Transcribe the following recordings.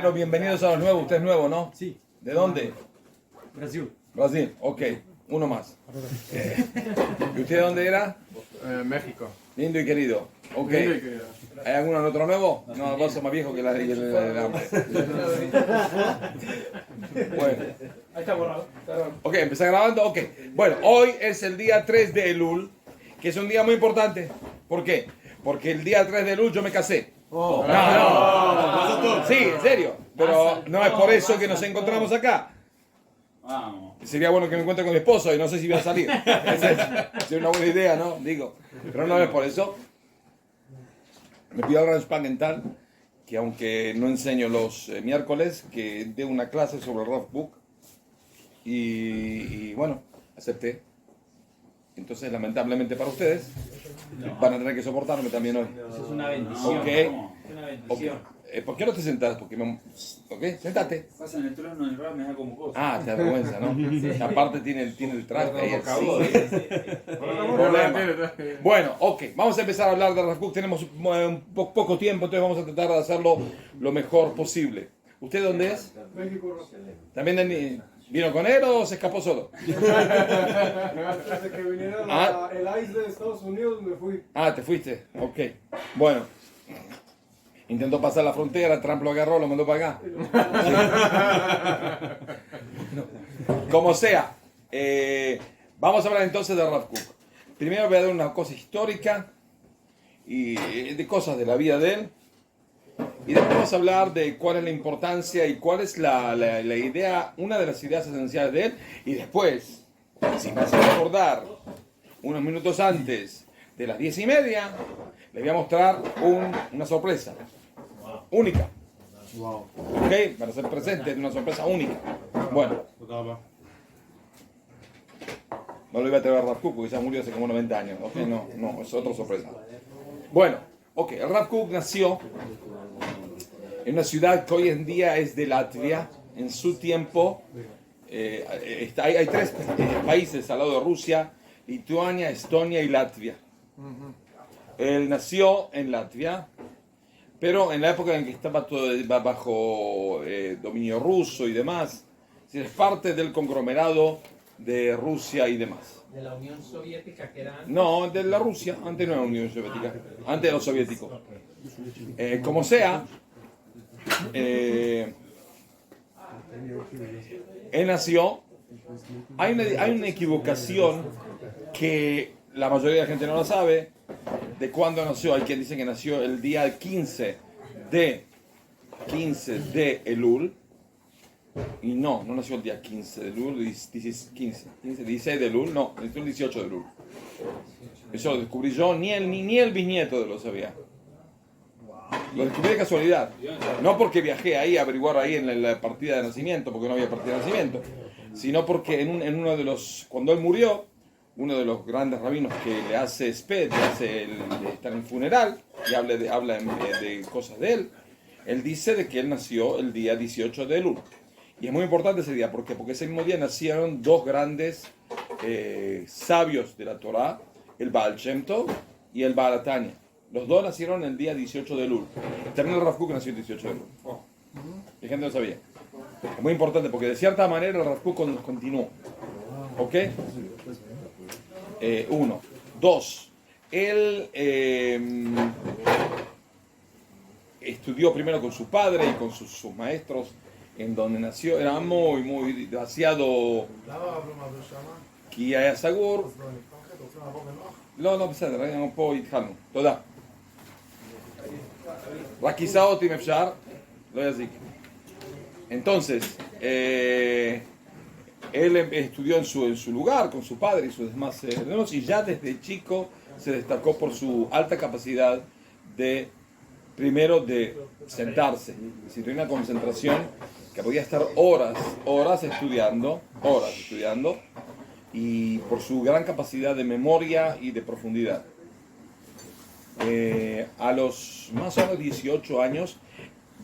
Bueno, bienvenidos a los nuevos. Usted es nuevo, ¿no? Sí. ¿De dónde? Brasil. Brasil. Ok. Uno más. ¿Y usted de dónde era? México. Lindo y querido. Ok. Lindo y querido. ¿Hay alguno otro nuevo? No, vos sos más viejo que el hambre. Bueno. Ahí está borrado. Ok, empezar grabando. Ok. Bueno, hoy es el día 3 de Elul, que es un día muy importante. ¿Por qué? Porque el día 3 de Elul yo me casé. No. Sí, en serio. Pero no es por eso que nos encontramos acá. Vamos. Sería bueno que me encuentre con mi esposo y no sé si voy a salir. Es una buena idea, ¿no? Digo. Pero no es por eso. Me pidió al Gran Spangenthal que aunque no enseño los miércoles, que dé una clase sobre el Rav Book. Y bueno, acepté. Entonces, lamentablemente para ustedes, van a tener que soportarme también hoy. Eso es una bendición. Ok. Es una bendición. ¿Por qué no te sentás? Porque ¿ok? Sentate. Pasa en el trono del rap, me da como cosa. Ah, te da vergüenza, ¿no? Y aparte tiene el traje ahí así. Problema. Bueno, ok, vamos a empezar a hablar de Rav Kook. Tenemos poco tiempo, entonces vamos a tratar de hacerlo lo mejor posible. ¿Usted dónde es? México. ¿También vino con él o se escapó solo? Antes de que viniera el ICE de Estados Unidos me fui. Ah, te fuiste. Ok. Bueno. Intentó pasar la frontera, Trump lo agarró, lo mandó para acá. Como sea. Vamos a hablar entonces de Rav Kook. Primero voy a dar una cosa histórica y de cosas de la vida de él. Y después vamos a hablar de cuál es la importancia y cuál es la idea, una de las ideas esenciales de él. Y después, si me hace recordar, unos minutos antes de las 10:30, les voy a mostrar una sorpresa. Única. Wow. ¿Ok? Para ser presente, una sorpresa única. Bueno, no lo iba a traer a Rav Kook porque ya murió hace como 90 años. ¿Ok? No, es otra sorpresa. Bueno, ok, el Rav Kook nació en una ciudad que hoy en día es de Latvia. En su tiempo, hay tres países al lado de Rusia: Lituania, Estonia y Latvia. Él nació en Latvia, pero en la época en que estaba todo bajo dominio ruso y demás, es parte del conglomerado de Rusia y demás. De la Unión Soviética que era... No, de la Rusia, antes no era Unión Soviética, antes de los soviéticos. Como sea, él nació. Hay una equivocación que la mayoría de la gente no lo sabe de cuándo nació. Hay quien dice que nació el día 15 de Elul. Y no nació el día 15 de Elul, 16 de Elul, no, nació el 18 de Elul. Eso lo descubrí yo, ni el bisnieto lo sabía. Lo descubrí de casualidad. No porque viajé ahí a averiguar ahí en la partida de nacimiento, porque no había partida de nacimiento, sino porque en uno de los, cuando él murió, uno de los grandes rabinos que le hace sped, está en el funeral y habla de cosas de él, él dice de que él nació el día 18 de Elul. Y es muy importante ese día, ¿por qué? Porque ese mismo día nacieron dos grandes sabios de la Torá, el Baal Shem Tov y el Baal Atanya. Los dos nacieron el día 18 de Elul. También el Rav Kook nació el 18 de Elul. La gente no sabía. Es muy importante porque de cierta manera el Rav Kook continuó. ¿Ok? Uno. Dos. Él estudió primero con su padre y con sus maestros en donde nació. Era muy demasiado כי היה סגור. לא, בסדר, אנחנו פה התחלנו. תודה. רק כיסאות אם אפשר, לא יזיק. Entonces, él estudió en su lugar con su padre y sus demás hermanos, y ya desde chico se destacó por su alta capacidad primero de sentarse, si tenía una concentración que podía estar horas estudiando, y por su gran capacidad de memoria y de profundidad. A los más o menos 18 años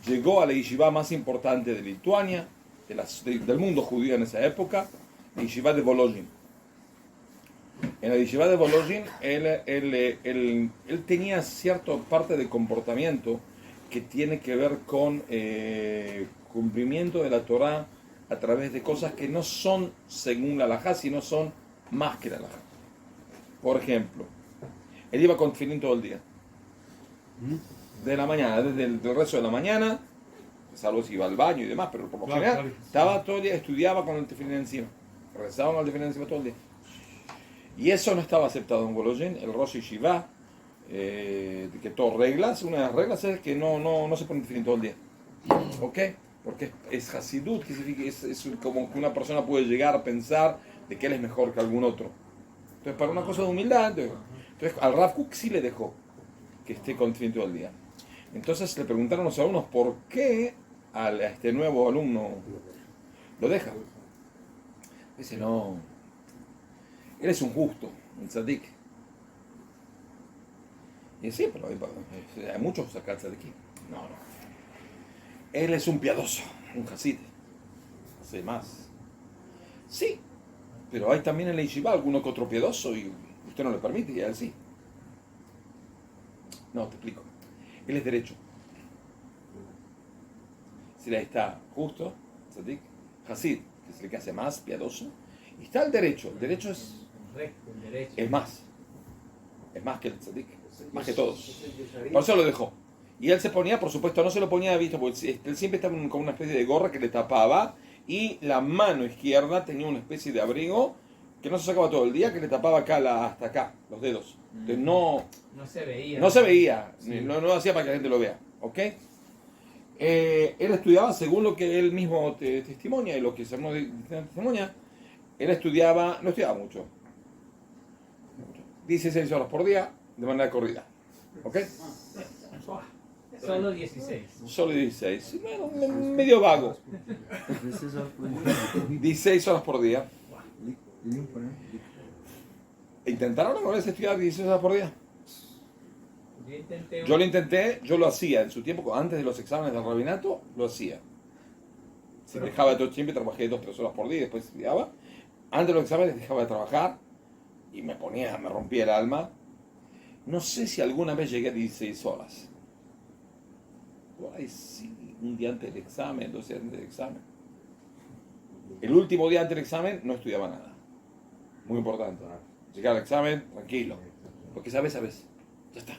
llegó a la yeshiva más importante de Lituania, del mundo judío en esa época, la yeshiva de Volozhin. En la yeshiva de Volozhin él tenía cierta parte de comportamiento que tiene que ver con cumplimiento de la Torá a través de cosas que no son según la halajá, sino son más que la halajá. Por ejemplo, él iba con tefilín todo el día. De la mañana, desde el resto de la mañana, salvo si iba al baño y demás, pero por lo general estaba todo el día, estudiaba con el tefilín encima. Rezaba con el tefilín encima todo el día. Y eso no estaba aceptado en Volozhin. El Rosh Yeshiva, que todo reglas, una de las reglas es que no se pone tefilín todo el día. ¿Ok? Porque es Hasidut, que significa es como que una persona puede llegar a pensar de que él es mejor que algún otro. Entonces, para una cosa de humildad, entonces al Rav Kook sí le dejó que esté con tefilín todo el día. Entonces le preguntaron a los alumnos por qué a este nuevo alumno lo deja. Dice, no, él es un justo, un tzadik. Y sí, pero hay muchos acá tzadikim. No. Él es un piadoso, un hasid. Hace más. Sí, pero hay también en la yeshiva alguno que otro piadoso y usted no le permite y a él sí. No, te explico. Él es derecho. Si ahí está justo, tzadik, hasid, que es el que hace más, piadoso. Y está el derecho. El derecho es más. Es más que el tzadik. Más que todos. Por eso lo dejó. Y él se ponía, por supuesto, no se lo ponía de vista, porque él siempre estaba con una especie de gorra que le tapaba. Y la mano izquierda tenía una especie de abrigo que no se sacaba todo el día, que le tapaba acá hasta acá, los dedos. Entonces no se veía. No se veía. Sí. No hacía para que la gente lo vea. ¿Ok? Él estudiaba según lo que él mismo testimonia y lo que se testimonia. Él no estudiaba mucho. 16 horas por día de manera corrida. ¿Ok? Solo 16. Solo 16. Bueno, medio vago. 16 horas por día. ¿Intentaron alguna vez estudiar 16 horas por día? Yo lo intenté, yo lo hacía en su tiempo, antes de los exámenes del rabinato, lo hacía. Si dejaba de todo siempre, trabajé 2-3 horas por día y después estudiaba. Antes de los exámenes dejaba de trabajar y me rompía el alma. No sé si alguna vez llegué a 16 horas. Ay, sí, un día antes del examen, 2 días antes del examen. El último día antes del examen no estudiaba nada. Muy importante. Llegar al examen, tranquilo. Porque sabes. Ya está.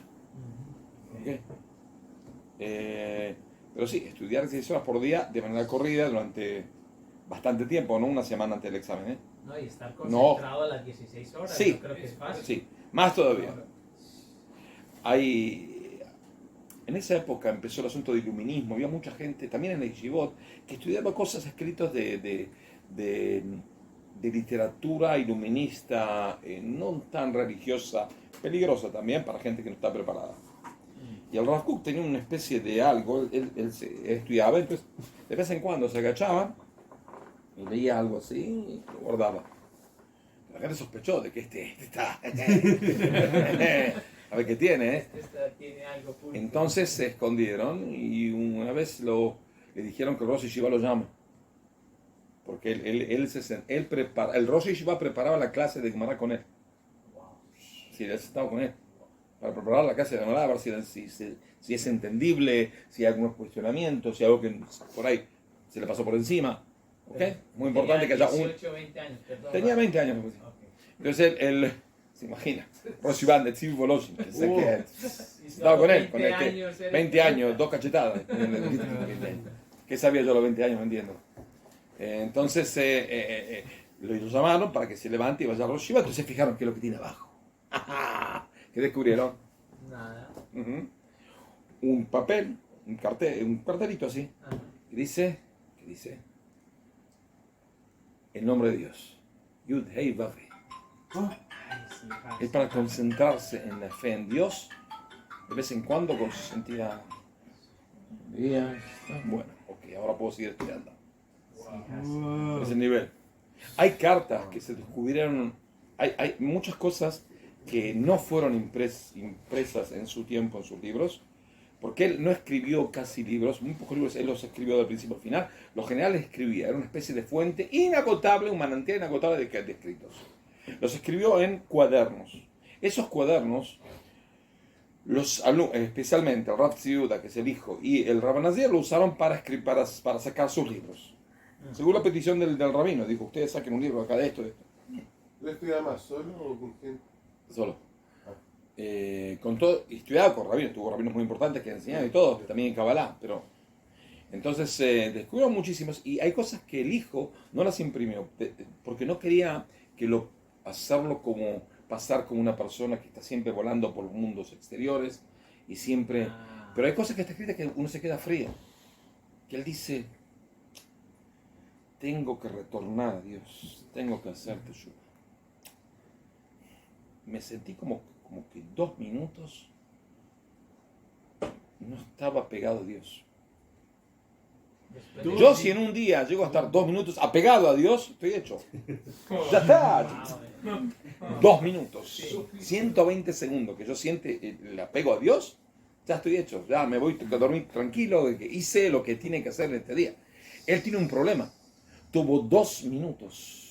¿Okay? Pero sí, estudiar 16 horas por día de manera corrida durante bastante tiempo, no una semana antes del examen. No, y estar concentrado a las 16 horas, sí, yo creo que es fácil. Sí, más todavía. En esa época empezó el asunto del iluminismo, había mucha gente, también en el yeshivot, que estudiaba cosas escritas de literatura iluminista, no tan religiosa, peligrosa también para gente que no está preparada. Y el Rav Kook tenía una especie de algo, él estudiaba, entonces de vez en cuando se agachaba y leía algo así y lo guardaba. La gente sospechó de que este está... A ver qué tiene, Tiene algo público. Entonces se escondieron y una vez le dijeron que el Rosh Yeshiva lo llama. Porque el Rosh Yeshiva preparaba la clase de Gemara con él. Sí, él estaba con él. Para preparar la clase de Gemara, a ver si es entendible, si hay algunos cuestionamientos, si hay algo que por ahí se le pasó por encima. ¿Ok? Muy importante que haya 18, 20 años, perdón. Tenía 20 años. Okay. Entonces él se imagina, Rosh Yeshiva de Tzvi Volozhin, estaba con él, 20 años, 2 cachetadas. ¿Qué sabía yo a los 20 años? No entiendo. Entonces lo llamaron para que se levante y vaya a Rosh Yeshiva, entonces fijaron qué es lo que tiene abajo. ¿Qué descubrieron? Nada. Un papel, un cartelito así, que dice el nombre de Dios. Yud Hei Vav Hei. Es para concentrarse en la fe en Dios. De vez en cuando con se sentía bueno, ok, ahora puedo seguir estudiando. Ese nivel. Hay cartas que se descubrieron, hay muchas cosas que no fueron impresas en su tiempo en sus libros, porque él no escribió casi libros, muy pocos libros él los escribió del principio al final. Los generales escribía, era una especie de fuente inagotable, un manantial inagotable de escritos. Los escribió en cuadernos. Esos cuadernos especialmente el Rav Tzviuda, que es el hijo, y el Rav Nazir lo usaron para sacar sus libros. Según la petición del rabino, dijo, ustedes saquen un libro acá de esto, de esto. ¿Lo estudias más solo o con gente? Solo. Con todo, y estudiaba con rabinos, tuvo rabinos muy importantes que enseñaban y todo, también en Kabbalah, pero entonces descubrió muchísimos y hay cosas que el hijo no las imprimió porque no quería hacerlo como pasar como una persona que está siempre volando por mundos exteriores y siempre, pero hay cosas que está escritas que uno se queda frío, que él dice, tengo que retornar a Dios, tengo que hacer teshuva. Me sentí como que 2 minutos no estaba pegado a Dios. Yo si en un día llego a estar 2 minutos apegado a Dios, estoy hecho. Ya está. 2 minutos, 120 segundos que yo siente el apego a Dios, ya estoy hecho. Ya me voy a dormir tranquilo de que hice lo que tiene que hacer en este día. Él tiene un problema. Tuvo 2 minutos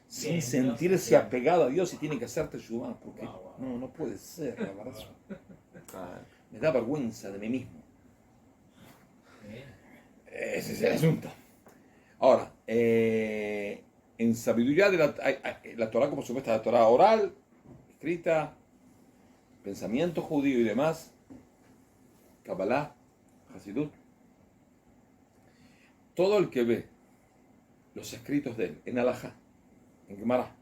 sin sentirse apegado a Dios y tiene que hacerte teshuva, porque no puede ser, la verdad. Me da vergüenza de mí mismo. Ese es el asunto. Ahora, en sabiduría de la Torah, como supuesta la Torah oral, escrita, pensamiento judío y demás, Kabbalah, Hasidut, todo el que ve los escritos de él en Halajá, en Gemara,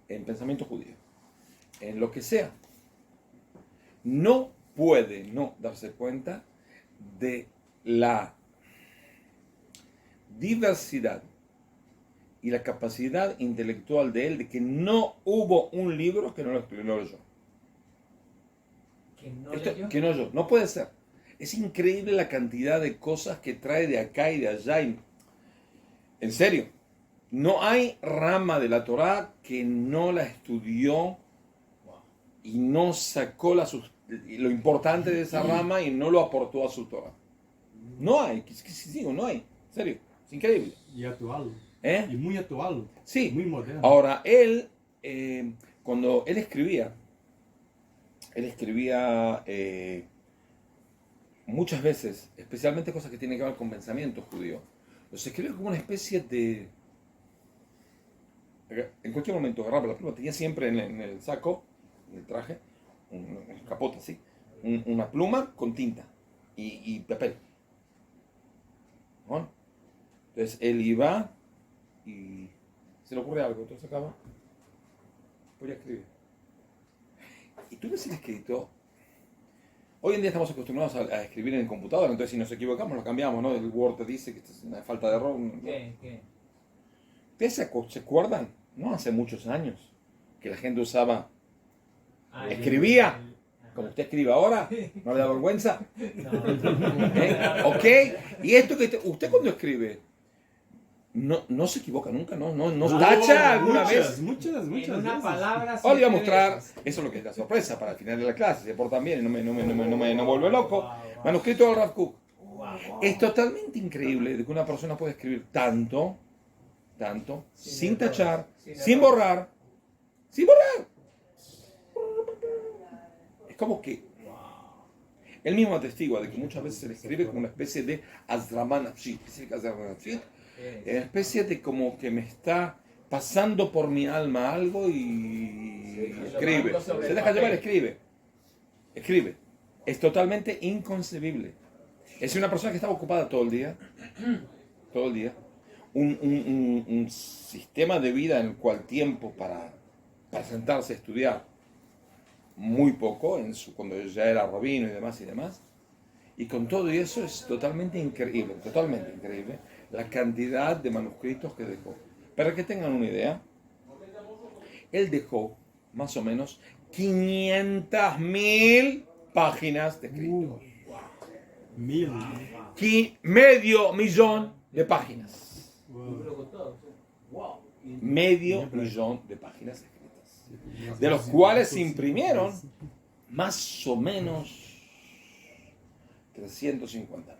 en pensamiento judío, en lo que sea, no puede no darse cuenta de la diversidad y la capacidad intelectual de él, de que no hubo un libro que no lo leyó. Que no leyó. No puede ser. Es increíble la cantidad de cosas que trae de acá y de allá. En serio, no hay rama de la Torá que no la estudió y no sacó lo importante de esa rama y no lo aportó a su Torá. No hay, no hay. En serio, es increíble. Y actual. ¿Eh? Y muy actual. Sí. Muy moderno. Ahora, él, cuando él escribía muchas veces, especialmente cosas que tienen que ver con pensamiento judío, los escribía como una especie de... En cualquier momento agarraba la pluma, tenía siempre en el saco, en el traje, un capote así, una pluma con tinta y papel. ¿No? Entonces él iba y se le ocurre algo, entonces acaba, voy a escribir. Y tú ves el escrito. Hoy en día estamos acostumbrados a escribir en el computador, entonces si nos equivocamos lo cambiamos, ¿no? El Word te dice que es una falta de error. ¿Qué? ¿Ustedes se acuerdan? No hace muchos años que la gente usaba, escribía, como usted escribe ahora, ¿no le da vergüenza? No. ¿Ok? Y esto que usted cuando escribe, no se equivoca nunca, no tacha alguna vez. Muchas En una veces. palabra. Ahora le voy a 7 mostrar, veces. eso es lo que es la sorpresa para el final de la clase, se portan bien y no vuelve loco. Wow. Manuscrito del Rav Kook. Wow. Es totalmente increíble de que una persona pueda escribir tanto, sin errores, tachar, sin sin errores. borrar. Es como que él mismo atestigua de que muchas veces se le escribe como una especie de Azraman Nafshit, una especie de como que me está pasando por mi alma algo y escribe. lo sobre Se el deja llevar, papel. escribe. Es totalmente inconcebible. Es una persona que estaba ocupada todo el día. Un sistema de vida en el cual tiempo para sentarse a estudiar muy poco, cuando ya era rabino y demás. Y con todo eso es totalmente increíble la cantidad de manuscritos que dejó. Para que tengan una idea, él dejó más o menos 500.000 páginas de escritos. 1000. Medio millón de páginas. Wow. Medio millón de páginas escritas. De los cuales se imprimieron más o menos 350.000.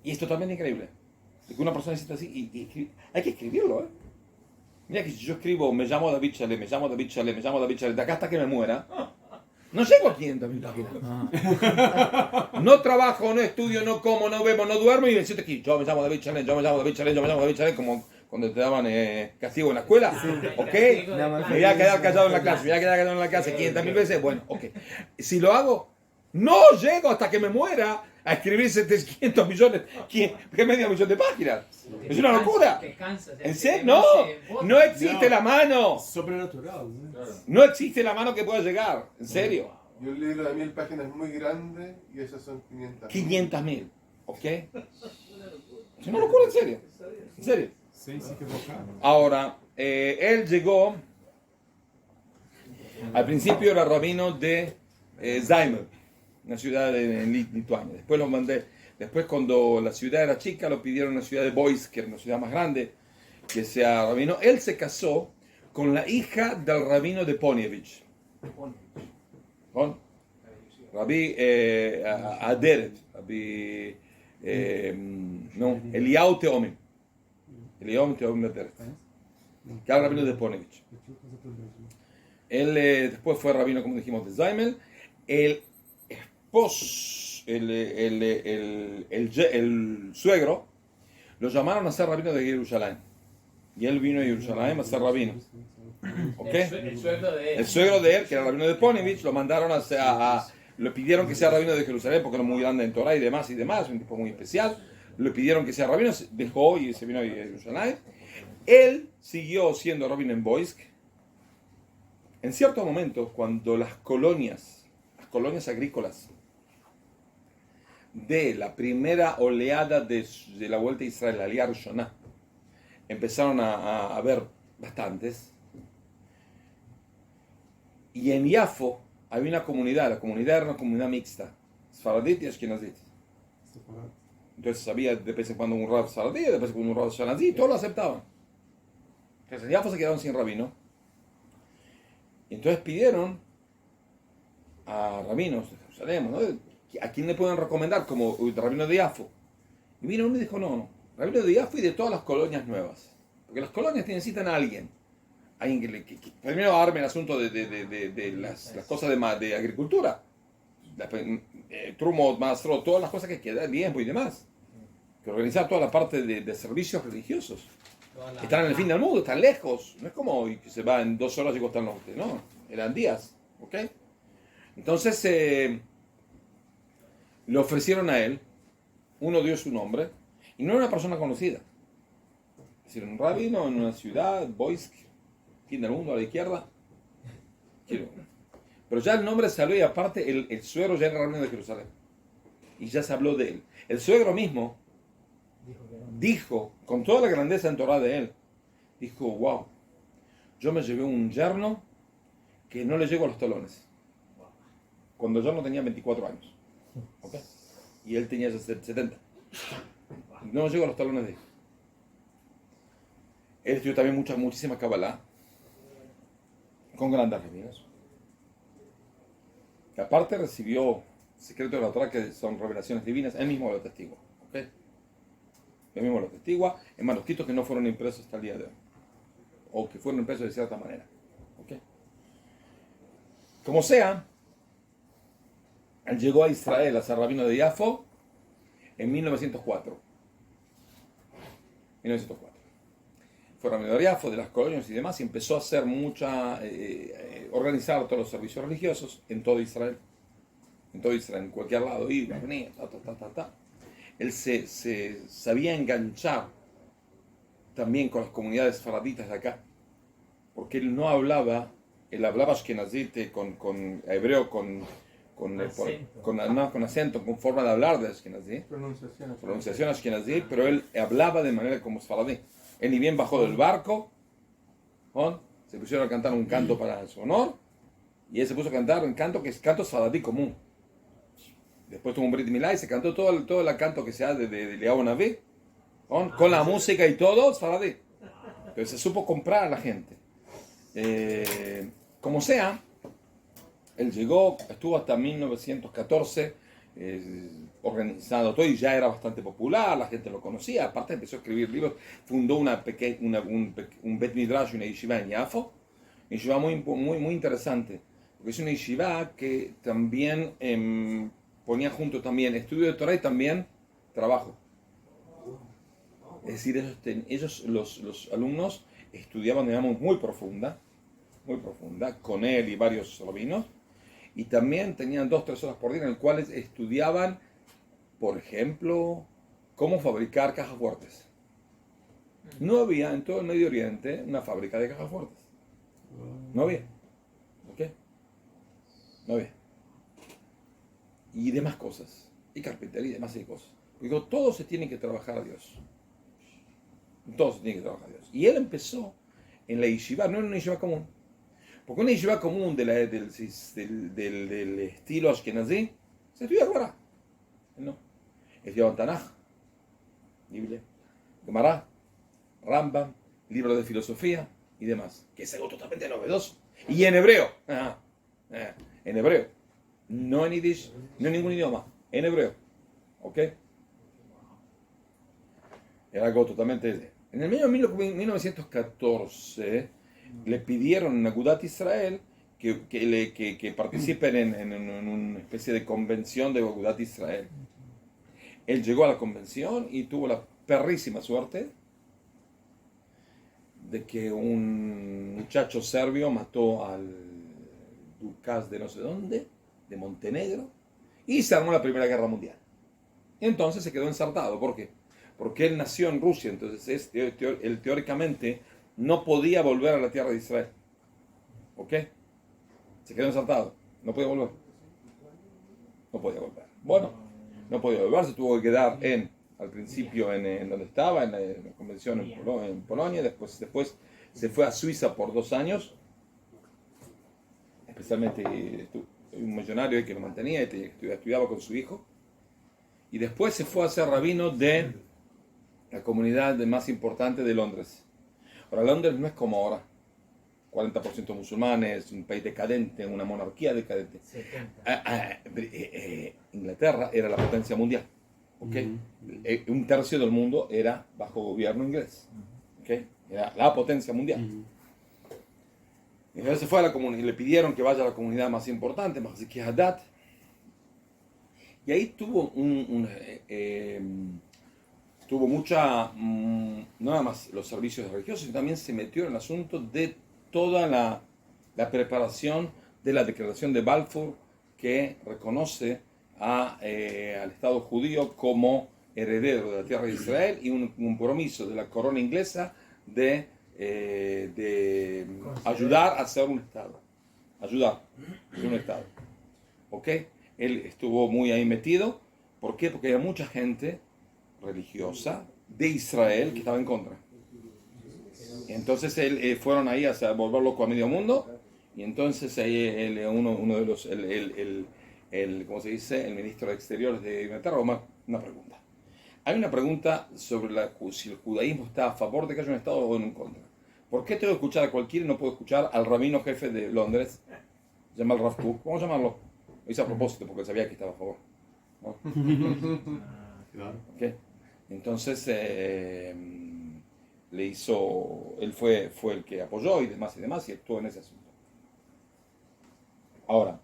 Y es totalmente increíble. De que una persona necesita así y hay que escribirlo, ¿eh? Mira que si yo escribo, me llamo David Chalet, me llamo David Chalet, me llamo David Chalet, de acá hasta que me muera, no llego a 500.000 páginas. No trabajo, no estudio, no como, no bebo, no duermo y me siento aquí. Yo me llamo David Chalet, yo me llamo David Chalet, yo me llamo David Chalet, como cuando te daban castigo en la escuela. ¿Ok? Me voy a quedar callado en la clase, me voy a quedar callado en la clase 500.000 veces. Bueno, ok. Si lo hago, no llego hasta que me muera a escribir 700 millones, que medio millón de páginas. Es una locura. Te cansas, ¿En serio? No, no existe la mano. Sobrenatural. No existe la mano que pueda llegar. En serio. Y un libro de 1000 páginas es muy grande y esas son 500. 500.000. ¿Ok? Es una locura, en serio. En serio. Sem se equivocar. Ahora, él llegó, al principio era rabino de Zaimel, una ciudad en Lituania. Después lo mandé, después cuando la ciudad era chica, lo pidieron a la ciudad de Boise, que era una ciudad más grande, que sea rabino. Él se casó con la hija del rabino de Ponievich. Con Rabbi Aderet, Rabbi no, Eliyahu Teomim. Eliyahu Teomim Aderet, que era rabino de Ponievich. Él después fue rabino, como dijimos, de Zaimel. El esposo, el suegro, lo llamaron a ser rabino de Jerusalén. Y él vino a Jerusalén a ser rabino. ¿Ok? El sueldo de él. El suegro de él, que era rabino de Ponievich, lo mandaron le pidieron que sea rabino de Jerusalén porque era muy grande en Torah y demás, un tipo muy especial. Le pidieron que sea rabino, dejó y se vino a Jerusalén. Él siguió siendo rabino en Boisk. En cierto momento, cuando las colonias agrícolas de la primera oleada de la Vuelta a Israel, la Aliyah Rishonah, empezaron a haber bastantes. Y en Yafo había una comunidad, la comunidad era una comunidad mixta, Sfaradit y Ashkenazit. Entonces había de vez en cuando un rab Sfaradí, de vez en cuando un rab Ashkenazí, todos lo aceptaban. Entonces en Yafo se quedaron sin rabino. Y entonces pidieron a rabinos de Jerusalén, ¿no? ¿A quién le pueden recomendar como rabino de Yafo? Y vino uno y dijo, no, rabino de Yafo y de todas las colonias nuevas. Porque las colonias necesitan a alguien que primero arme el asunto de las cosas de agricultura. Trumot, Masrot, todas las cosas que quedan bien y demás. Que organizar toda la parte de servicios religiosos. Están en el fin del mundo, están lejos. No es como que se va en 2 horas y llegó hasta el norte, no. Eran días, ¿ok? Entonces le ofrecieron a él, uno dio su nombre, y no era una persona conocida. Es decir, un rabino en una ciudad, Boisk, fin del mundo, a la izquierda. Pero ya el nombre salió y aparte el suegro ya era rabino de Jerusalén. Y ya se habló de él. El suegro mismo dijo, con toda la grandeza en Torah de él, dijo, wow, yo me llevé un yerno que no le llego a los talones. Cuando yo no tenía 24 años. ¿Okay? Y él tenía 70. No me llego a los talones de él. Él estudió también muchísima Kabbalah, con grandes rabinos. Que aparte recibió secretos de la Torah que son revelaciones divinas, él mismo lo testigua. ¿Okay? Él mismo lo testigua en manuscritos que no fueron impresos hasta el día de hoy. O que fueron impresos de cierta manera. ¿Okay? Como sea, él llegó a Israel a ser rabino de Yafo en 1904. Fue rabino de Yafo, de las colonias y demás, y empezó a hacer organizar todos los servicios religiosos en todo Israel. En todo Israel, en cualquier lado, iba, venía, Él se sabía enganchar también con las comunidades faraditas de acá, porque él no hablaba, él hablaba ashkenazite con hebreo, con acento, con forma de hablar de ashkenazí, pronunciación ashkenazí, pero él hablaba de manera como sfaradí. Él ni bien bajó del barco, se pusieron a cantar un canto para su honor, y él se puso a cantar un canto que es canto sfaradí común. Después tuvo un Brit Milá y se cantó todo el canto que se hace de Eliyahu Naví, con la música y todo, sfaradí. Entonces se supo comprar a la gente. Como sea, él llegó, estuvo hasta 1914 organizado todo y ya era bastante popular, la gente lo conocía, aparte empezó a escribir libros, fundó un Bet Midrash, una yeshiva en Yafo, una yeshiva muy interesante, porque es una yeshiva que también ponía junto también estudio de Torah y también trabajo. Es decir, ellos los alumnos estudiaban de manera muy profunda, con él y varios rabinos, y también tenían 2-3 horas por día en las cuales estudiaban, por ejemplo, cómo fabricar cajas fuertes. No había en todo el Medio Oriente una fábrica de cajas fuertes. No había. ¿Ok? No había. Y demás cosas. Y carpintería y demás cosas. Digo, todo se tiene que trabajar a Dios. Todo se tiene que trabajar a Dios. Y él empezó en la yeshiva, no en una yeshiva común. Porque una yeshiva común del estilo Ashkenazí se estudia Gemara. No. Estudiaban Tanaj, Biblia, Gemara, Rambam, libros de filosofía y demás. Que es algo totalmente novedoso. Y en hebreo. En hebreo. No en yiddish, no en ningún idioma. En hebreo. ¿Ok? Era algo totalmente... En el año 1914 le pidieron a Agudat Israel que participen en una especie de convención de Agudat Israel. Él llegó a la convención y tuvo la perrísima suerte de que un muchacho serbio mató al ducas de no sé dónde, de Montenegro, y se armó la Primera Guerra Mundial. Y entonces se quedó ensartado. ¿Por qué? Porque él nació en Rusia, entonces él teóricamente no podía volver a la tierra de Israel. ¿Ok? Se quedó ensartado. No podía volver. No podía volver. Bueno, no podía volver, se tuvo que quedar al principio en donde estaba, en la convención en Polonia, después se fue a Suiza por 2 años, especialmente un millonario que lo mantenía y estudiaba con su hijo, y después se fue a ser rabino de la comunidad más importante de Londres. Ahora, Londres no es como ahora, 40% musulmanes, un país decadente, una monarquía decadente. Inglaterra era la potencia mundial. ¿Okay? Un tercio del mundo era bajo gobierno inglés. ¿Okay? Era la potencia mundial. Entonces se fue a la comunidad, le pidieron que vaya a la comunidad más importante, más que Haddad. Y ahí tuvo tuvo mucha, no nada más los servicios religiosos, sino también se metió en el asunto de toda la preparación de la declaración de Balfour, que reconoce al Estado judío como heredero de la tierra de Israel y un compromiso de la corona inglesa de ayudar a hacer un Estado. Ayudar a hacer un Estado. ¿Ok? Él estuvo muy ahí metido. ¿Por qué? Porque había mucha gente religiosa de Israel que estaba en contra. Entonces fueron ahí a volver loco a medio mundo, y entonces uno de los, ¿cómo se dice? El ministro de Exteriores de Inglaterra, una pregunta. Hay una pregunta sobre si el judaísmo está a favor de que haya un Estado o en contra. ¿Por qué tengo que escuchar a cualquiera y no puedo escuchar al rabino jefe de Londres, llama el Rav Kook? Vamos a llamarlo. Lo hice a propósito porque sabía que estaba a favor, ¿no? Claro. ¿Okay? Entonces él fue el que apoyó y demás, y actuó en ese asunto. Ahora,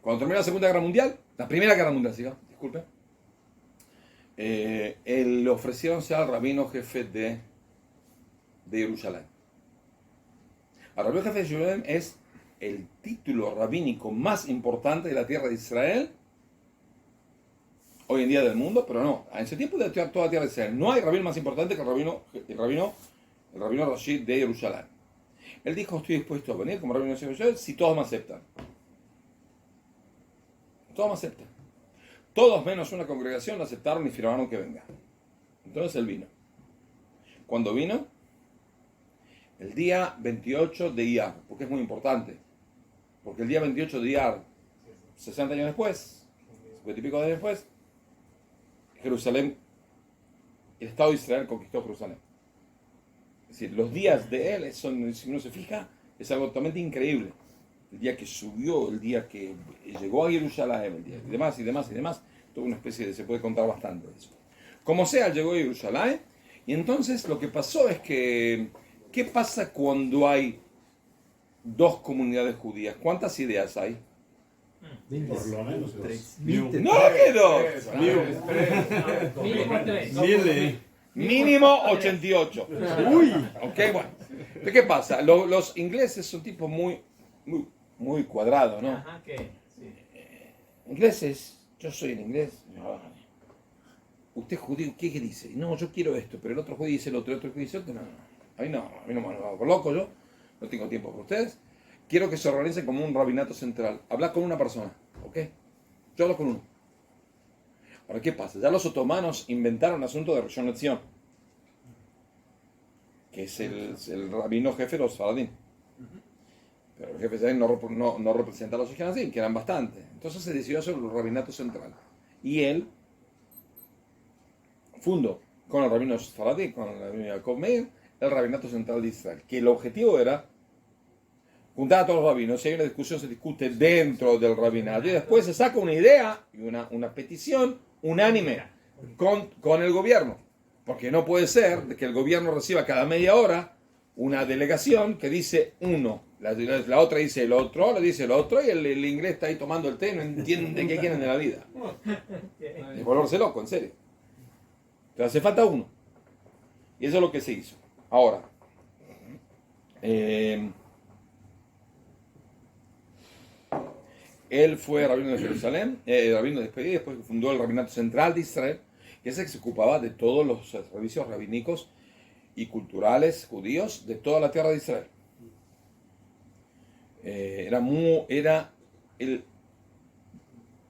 cuando terminó la Segunda Guerra Mundial, la Primera Guerra Mundial, disculpe, le ofrecieron ser el rabino jefe de Jerusalén. El rabino jefe de Jerusalén es el título rabínico más importante de la tierra de Israel hoy en día del mundo, pero no, en ese tiempo de toda la tierra de Israel no hay rabino más importante que el rabino Rashid de Jerusalén. Él dijo: estoy dispuesto a venir como rabino de Jerusalén si todos me aceptan. Todos me aceptan. Todos menos una congregación lo aceptaron y firmaron que venga. Entonces él vino. Cuando vino, el día 28 de Iyar, porque es muy importante, porque el día 28 de Iyar, 60 años después, 50 y pico de años después, Jerusalén, el Estado de Israel conquistó Jerusalén. Es decir, los días de él, si uno se fija, es algo totalmente increíble. el día que subió, el día que llegó a Jerusalén, el día, y demás, y demás, y demás. Toda una especie de, se puede contar bastante de eso. Como sea, llegó a Jerusalén, y entonces lo que pasó es que, ¿qué pasa cuando hay dos comunidades judías? ¿Cuántas ideas hay? Por lo menos tres. ¡No que dos! Mínimo 3. Mínimo 88. Uy. Ok, bueno. ¿De qué pasa? Los ingleses son tipos muy cuadrados, ¿no? Ajá, ¿qué? Sí. Ingleses, yo soy el inglés. No. Usted es judío, ¿qué dice? No, yo quiero esto, pero el otro judío dice el otro judío dice el otro. No. A mí no me hago loco yo. No tengo tiempo para ustedes. Quiero que se organicen como un rabinato central. Habla con una persona, ¿ok? Yo hablo con uno. Ahora, ¿qué pasa? Ya los otomanos inventaron el asunto de Rishon LeZion, que es el rabino jefe de los Faradim. Pero el jefe de no representa a los Ashkenazim, que eran bastantes. Entonces se decidió hacer el rabinato central. Y él fundó, con el rabino Faradim, con el rabino Yaakov Meir, el rabinato central de Israel. Que el objetivo era juntar a todos los rabinos. Si hay una discusión, se discute dentro del rabinato. Y después se saca una idea y una petición unánime con el gobierno. Porque no puede ser de que el gobierno reciba cada media hora una delegación que dice uno, la otra dice el otro, le dice el otro, y el inglés está ahí tomando el té y no entiende qué quieren de la vida. Es volverse loco, en serio. Pero hace falta uno. Y eso es lo que se hizo. Ahora, él fue rabino de Jerusalén, rabino de y después fundó el Rabinato Central de Israel, que es el que se ocupaba de todos los servicios rabínicos y culturales judíos de toda la tierra de Israel.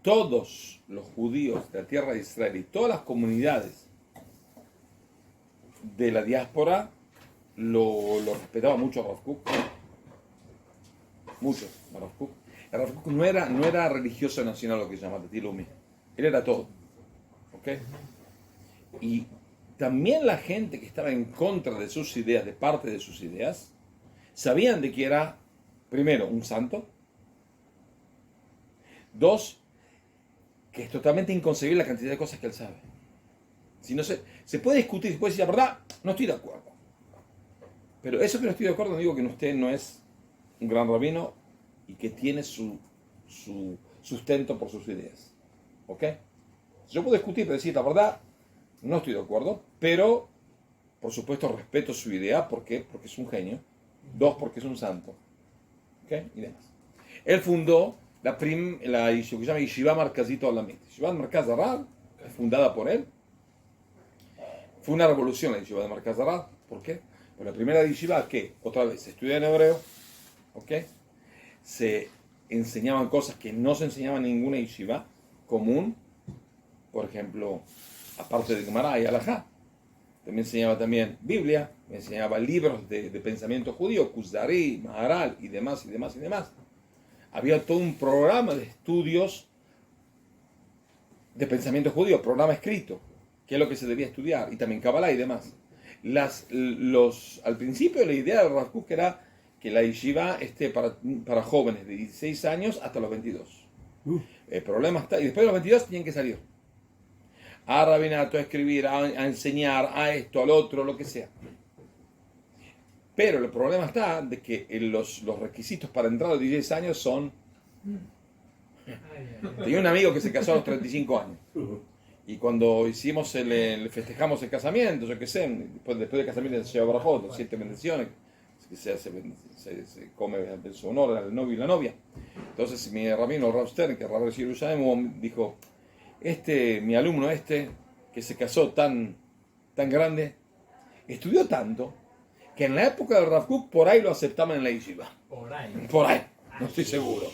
Todos los judíos de la tierra de Israel y todas las comunidades de la diáspora lo respetaba mucho a Rav Kook. Mucho a Rav Kook. Rav Kook no era religioso nacional, lo que se llama Tetilumi. Él era todo. ¿Ok? Y también la gente que estaba en contra de sus ideas, de parte de sus ideas, sabían de que era, primero, un santo. Dos, que es totalmente inconcebible la cantidad de cosas que él sabe. Si no se puede discutir, se puede decir la verdad, no estoy de acuerdo. Pero eso que no estoy de acuerdo, no digo que usted no es un gran rabino y que tiene su sustento por sus ideas. ¿Ok? Yo puedo discutir, pero decir la verdad, no estoy de acuerdo, pero por supuesto respeto su idea. ¿Por qué? Porque es un genio. Dos, porque es un santo. ¿Ok? Y demás. Él fundó la yeshiva que se llama Yeshiva Markazit Olamit. Yeshiva Markaz Arad, fundada por él. Fue una revolución la yeshiva de Markaz Arad. ¿Por qué? Pues la primera yeshiva que, otra vez, se estudia en hebreo. ¿Ok? Se enseñaban cosas que no se enseñaban en ninguna yeshiva común. Por ejemplo, aparte de Gemara y Halajá, también enseñaba Biblia, me enseñaba libros de pensamiento judío, Kuzari, Maharal y demás, y demás, y demás. Había todo un programa de estudios de pensamiento judío, programa escrito, que es lo que se debía estudiar, y también Kabbalah y demás. Al principio la idea de Rav Kook era que la yeshiva esté para jóvenes de 16 años hasta los 22. El problema está, y después de los 22 tienen que salir a rabinato, a escribir, a enseñar, a esto, al otro, lo que sea. Pero el problema está de que los requisitos para entrar a los 16 años son... Tenía un amigo que se casó a los 35 años. Y cuando festejamos el casamiento, yo qué sé, después del casamiento se lleva barajot, las 7 bendiciones, que se come en su honor al novio y la novia. Entonces mi rabino Rav Stern, que es rabino de Jerusalén, dijo: mi alumno que se casó tan grande, estudió tanto, que en la época del Rav Kook por ahí lo aceptaban en la yeshiva. Por ahí, no estoy seguro.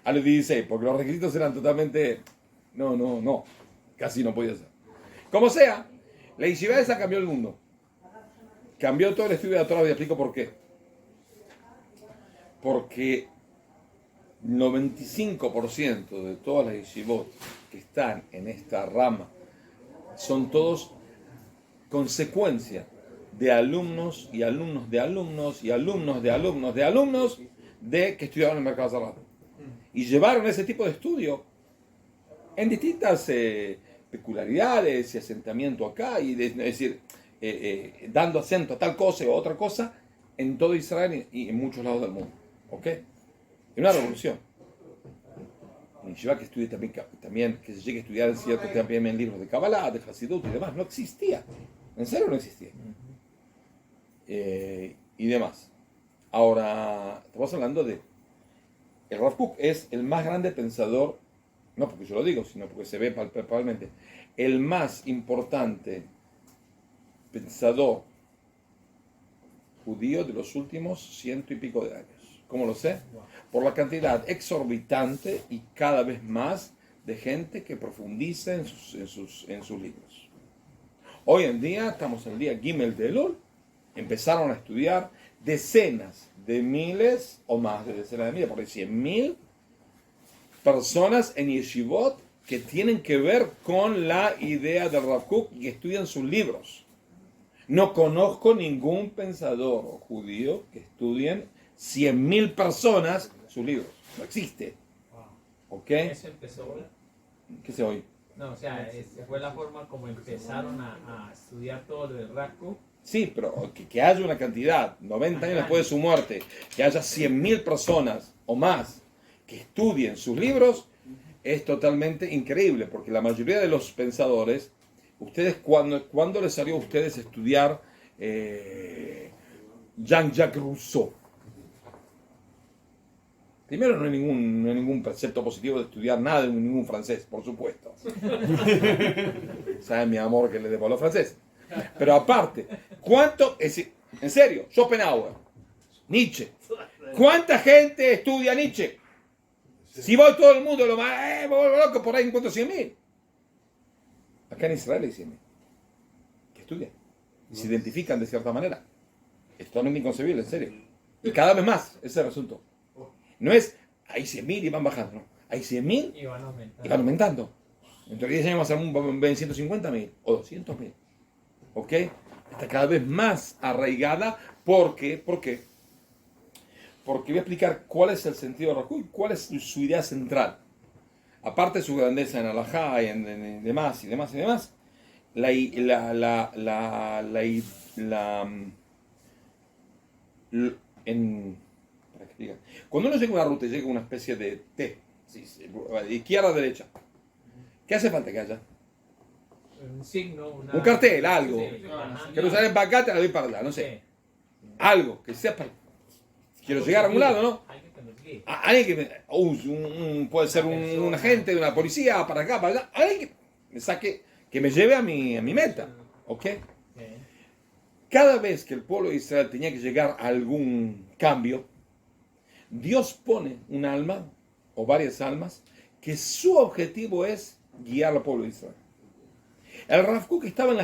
A los 16, porque los requisitos eran totalmente... No, casi no podía ser. Como sea, la yeshiva esa cambió el mundo. Cambió todo el estudio de la Torah, y explico por qué. Porque 95% de todas las yeshivot que están en esta rama son todos consecuencia de alumnos y alumnos de alumnos y alumnos de alumnos de alumnos de que estudiaron en el mercado cerrado. Y llevaron ese tipo de estudio en distintas peculiaridades y asentamiento acá, es decir, dando acento a tal cosa o otra cosa en todo Israel y en muchos lados del mundo. ¿Ok? Es una revolución. Y lleva que estudie también, que se llegue a estudiar en cierto también libros de Kabbalah, de Hasidut y demás. No existía. En serio no existía. Y demás. Ahora, estamos hablando de... El Rav Kook es el más grande pensador, no porque yo lo digo, sino porque se ve palpablemente, el más importante pensador judío de los últimos 100 y pico de años. ¿Cómo lo sé? Por la cantidad exorbitante y cada vez más de gente que profundiza en sus libros. Hoy en día, estamos en el día Gimel de Elul, empezaron a estudiar decenas de miles, o más de decenas de miles, por ahí 100.000 personas en yeshivot que tienen que ver con la idea del Rav Kook y estudian sus libros. No conozco ningún pensador judío que estudien 100.000 personas sus libros. No existe. ¿Ok? Eso empezó. ¿Qué se oye? No, o sea, fue la forma como empezaron a estudiar todo lo del Rav Kook. Sí, pero que haya una cantidad, 90 años después de su muerte, que haya 100.000 personas o más que estudien sus libros, es totalmente increíble, porque la mayoría de los pensadores, ustedes, ¿cuándo les salió a ustedes estudiar Jean-Jacques Rousseau? Primero, no hay ningún precepto positivo de estudiar nada de ningún francés, por supuesto. ¿Saben mi amor que le debo a los franceses? Pero aparte, en serio, Schopenhauer, Nietzsche, ¿cuánta gente estudia Nietzsche? Si voy todo el mundo, loco, por ahí encuentro 100.000. Acá en Israel hay 100.000 que estudian, se identifican de cierta manera. Es totalmente inconcebible, en serio. Y cada vez más, ese es el asunto. No es, hay 100.000 y van bajando, no. Hay 100.000 Y van aumentando. y van aumentando. Dentro de 10 años van a ser 150.000 o 200.000. ¿Ok? Está cada vez más arraigada. ¿Por qué? ¿Por qué? Porque voy a explicar cuál es el sentido de Rav Kook y cuál es su idea central. Aparte de su grandeza en Alajá y en demás y demás y demás, cuando uno llega a una ruta y llega a una especie de T, de izquierda a derecha, ¿qué hace falta que haya? Un signo, Un cartel, algo. Sí, Quiero usar para acá, te la doy para allá, no sé. Algo, que sea para... Quiero llegar a un lado, ¿no? Alguien que nos guíe. Alguien que puede ser un agente de una policía, para acá, para allá. Alguien que me saque, que me lleve a mi meta. ¿Ok? Cada vez que el pueblo de Israel tenía que llegar a algún cambio, Dios pone un alma, o varias almas, que su objetivo es guiar al pueblo de Israel. El Rav Kook estaba en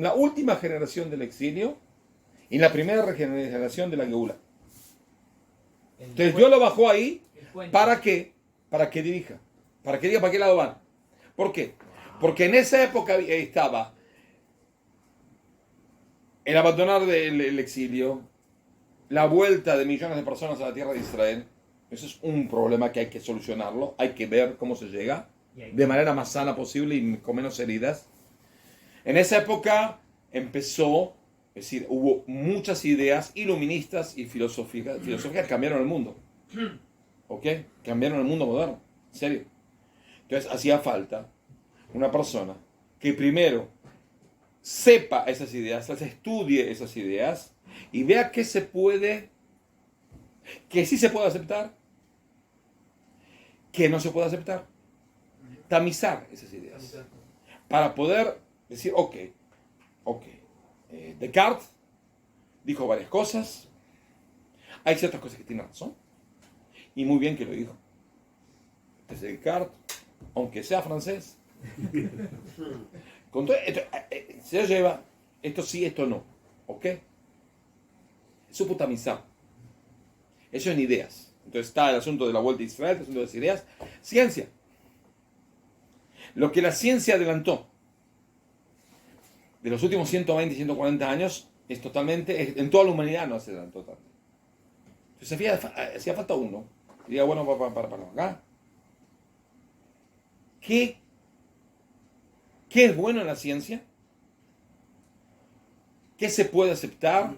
la última generación del exilio y en la primera generación de la Geula. Entonces Dios lo bajó ahí, ¿para qué? Para que dirija, para que diga para qué lado van. ¿Por qué? Porque en esa época estaba el abandonar del exilio, la vuelta de millones de personas a la tierra de Israel. Eso es un problema que hay que solucionarlo, hay que ver cómo se llega de manera más sana posible y con menos heridas. En esa época empezó, es decir, hubo muchas ideas iluministas y filosóficas que cambiaron el mundo. ¿Ok? Cambiaron el mundo moderno. En serio. Entonces hacía falta una persona que primero sepa esas ideas, estudie esas ideas y vea qué se puede, que sí se puede aceptar, que no se puede aceptar. Tamizar esas ideas. Para poder decir, ok. Descartes dijo varias cosas. Hay ciertas cosas que tiene razón. Y muy bien que lo dijo. Desde Descartes, aunque sea francés, con todo, se lo lleva, esto sí, esto no. ¿Ok? Supo tamizar. Eso en ideas. Entonces está el asunto de la vuelta a Israel, el asunto de las ideas. Ciencia. Lo que la ciencia adelantó de los últimos 120 y 140 años es totalmente, en toda la humanidad no se adelantó tanto. Entonces hacía falta uno. Y diga, bueno, para acá. ¿Qué es bueno en la ciencia? ¿Qué se puede aceptar?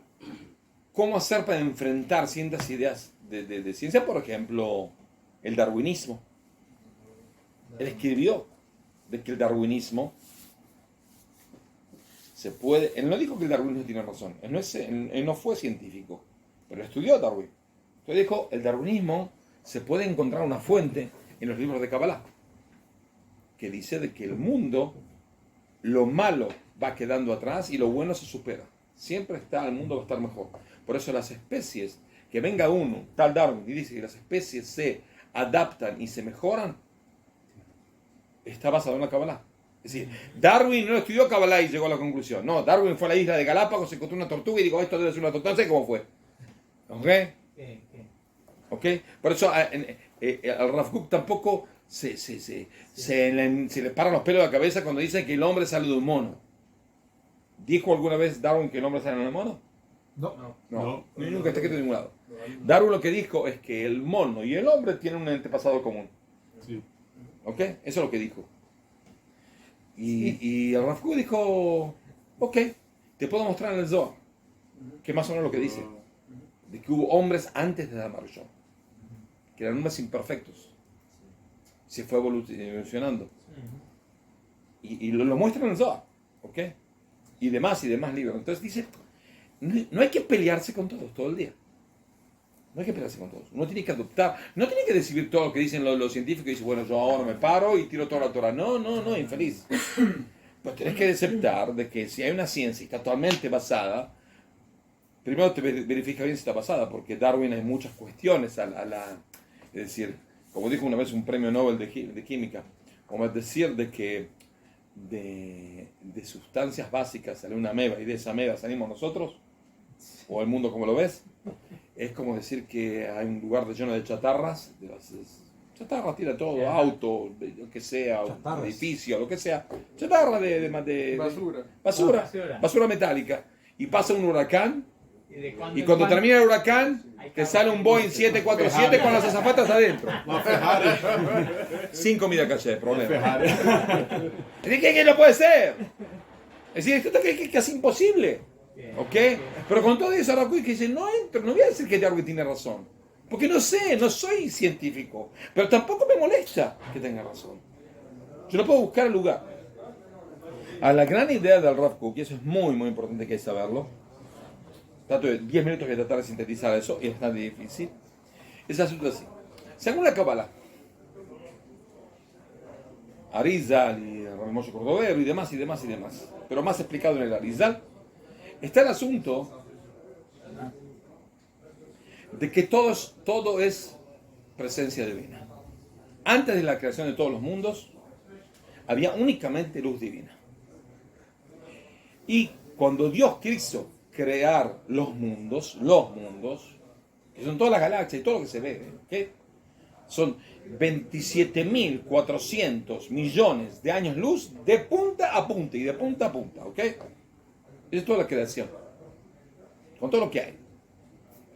¿Cómo hacer para enfrentar ciertas ideas de ciencia? Por ejemplo, el darwinismo. Él escribió de que el darwinismo se puede... Él no dijo que el darwinismo tiene razón. Él no fue científico, pero estudió Darwin. Entonces dijo, el darwinismo se puede encontrar una fuente en los libros de Kabbalah, que dice de que el mundo, lo malo va quedando atrás y lo bueno se supera. Siempre el mundo va a estar mejor. Por eso las especies, que venga uno, tal Darwin, y dice que las especies se adaptan y se mejoran, está basado en la Kabbalah. Es decir, Darwin no estudió Kabbalah y llegó a la conclusión. No, Darwin fue a la isla de Galápagos, se encontró una tortuga y dijo, esto debe ser una tortuga. No sé cómo fue. ¿Ok? ¿Ok? Por eso al Rav Kook tampoco se le paran los pelos de la cabeza cuando dice que el hombre sale de un mono. ¿Dijo alguna vez Darwin que el hombre sale de un mono? No. Nunca está escrito en ningún lado. Darwin lo que dijo es que el mono y el hombre tienen un antepasado común. Sí. ¿Ok? Eso es lo que dijo. Y el Rav Kook dijo, ok, te puedo mostrar en el Zohar, que más o menos lo que dice, de que hubo hombres antes de Adam Arishon, que eran hombres imperfectos. Se fue evolucionando. Y lo muestra en el Zohar, ¿ok? Y demás libros. Entonces dice, no hay que pelearse con todos todo el día. No hay que pelearse con todos. Uno tiene que adoptar, no tiene que decidir todo lo que dicen los científicos y dice, bueno, yo ahora me paro y tiro toda la Torah. No, infeliz. Pero tenés que aceptar de que si hay una ciencia y está totalmente basada, primero te verifica bien si está basada, porque Darwin hay muchas cuestiones es decir, como dijo una vez un premio Nobel de química, como es decir de que de sustancias básicas sale una ameba y de esa ameba salimos nosotros, o el mundo como lo ves, es como decir que hay un lugar lleno de chatarras, chatarra tira todo, auto, lo que sea, un edificio, lo que sea, chatarra de basura metálica, y pasa un huracán, y cuando termina el huracán, te sale un Boeing 747 con las azafatas adentro. Sin comida caché, problema. ¿Qué no puede ser? Es decir, esto es casi imposible. ¿Ok? Pero con todo eso, Rav Kook dice, no voy a decir que Darwin tiene razón. Porque no sé, no soy científico. Pero tampoco me molesta que tenga razón. Yo no puedo buscar el lugar. A la gran idea del Rav Kook, y eso es muy, muy importante que hay que saberlo. Trato de 10 minutos que tratar de sintetizar eso, y es bastante difícil. Es asunto así. Según la Kabbalah, Arizal y Rav Moshe Cordovero y demás, pero más explicado en el Arizal, está el asunto de que todo es presencia divina. Antes de la creación de todos los mundos, había únicamente luz divina. Y cuando Dios quiso crear los mundos, que son todas las galaxias y todo lo que se ve, ¿okay? Son 27.400 millones de años luz de punta a punta y de punta a punta, ¿ok? Esa es toda la creación, con todo lo que hay,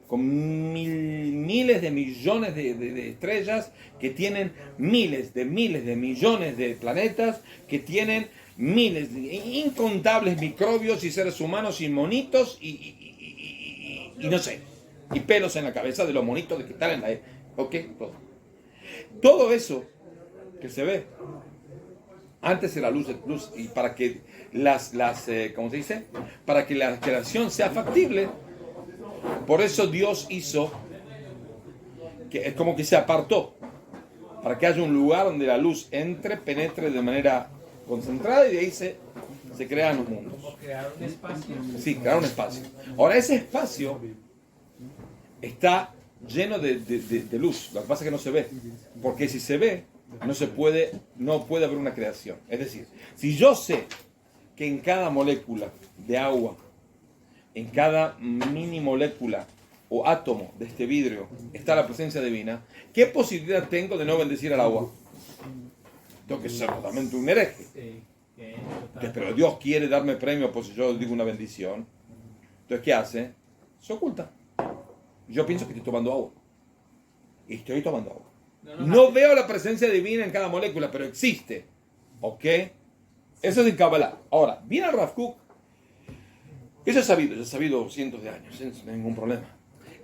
con miles de millones de estrellas que tienen miles de millones de planetas, que tienen miles de incontables microbios y seres humanos y monitos y no sé, y pelos en la cabeza de los monitos de que están en la... ¿Ok? Todo eso que se ve antes de la luz, y para que ¿cómo se dice? Para que la creación sea factible, por eso Dios hizo que es como que se apartó para que haya un lugar donde la luz penetre de manera concentrada y de ahí se crean los mundos. Como crear un espacio. Sí, crear un espacio. Ahora ese espacio está lleno de luz. Lo que pasa es que no se ve, porque si se ve no puede haber una creación. Es decir, si yo sé que en cada molécula de agua, en cada mini molécula o átomo de este vidrio está la presencia divina, ¿qué posibilidad tengo de no bendecir al agua? Tengo que ser totalmente un hereje. Entonces, pero Dios quiere darme premio por si yo digo una bendición. Entonces, ¿qué hace? Se oculta. Yo pienso que estoy tomando agua. Y estoy tomando agua. No, No veo la presencia divina en cada molécula, pero existe. ¿Ok? Eso es en Kabbalah. Ahora, viene el Rav Kook. Eso es sabido cientos de años, sin ningún problema.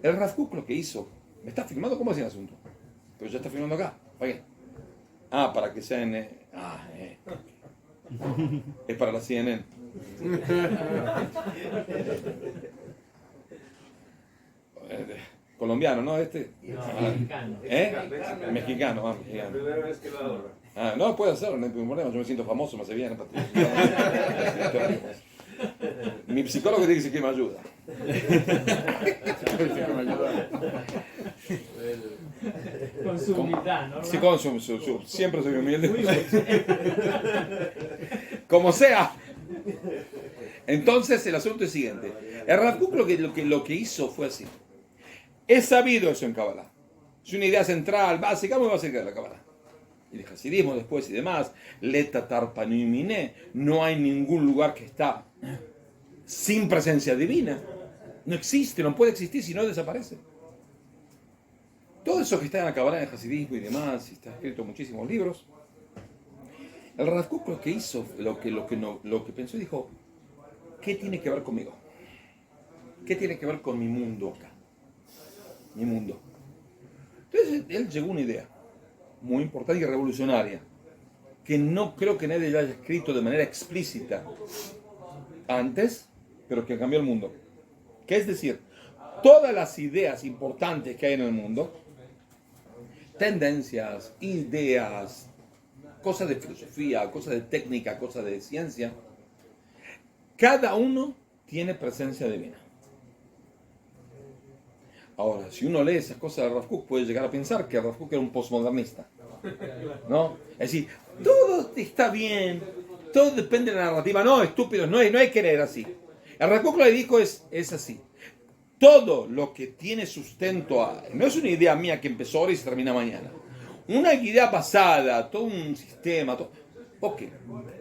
El Rav Kook lo que hizo, ¿me está filmando? ¿Cómo es el asunto? Pero ya está filmando acá. ¿Para qué? Ah, para que sea en... Es para la CNN. Colombiano, ¿no? Este. No, mexicano. Mexicano, La mexicano. primera vez que lo hago. No, puede hacerlo, no hay ningún problema. Yo me siento famoso, me hace bien. Mi psicólogo dice que me ayuda. Con su humildad, ¿no? Sí, con siempre soy humilde. Como sea. Entonces el asunto es el siguiente. El Rav Kook lo que hizo fue así. Es sabido eso en Kabbalah. Es una idea central, básica, muy básica de la Kabbalah. Y el hasidismo después y demás. Letatar panimine. No hay ningún lugar que está sin presencia divina. No existe, no puede existir si no desaparece. Todo eso que está en la Kabbalah, en el hasidismo y demás, y está escrito en muchísimos libros. El Rav Kook lo que hizo, lo que pensó y dijo, ¿qué tiene que ver conmigo? ¿Qué tiene que ver con mi mundo acá? Mi mundo. Entonces él llegó a una idea muy importante y revolucionaria, que no creo que nadie haya escrito de manera explícita antes, pero que cambió el mundo. Que es decir, todas las ideas importantes que hay en el mundo, tendencias, ideas, cosas de filosofía, cosas de técnica, cosas de ciencia, cada uno tiene presencia divina. Ahora, si uno lee esas cosas de Rav Kook, puede llegar a pensar que Rav Kook era un postmodernista, ¿no? Es decir, todo está bien, todo depende de la narrativa. No, estúpidos, no hay que creer así. El Rav Kook lo que dijo es así. Todo lo que tiene sustento, no es una idea mía que empezó ahora y se termina mañana. Una idea basada, todo un sistema, ok,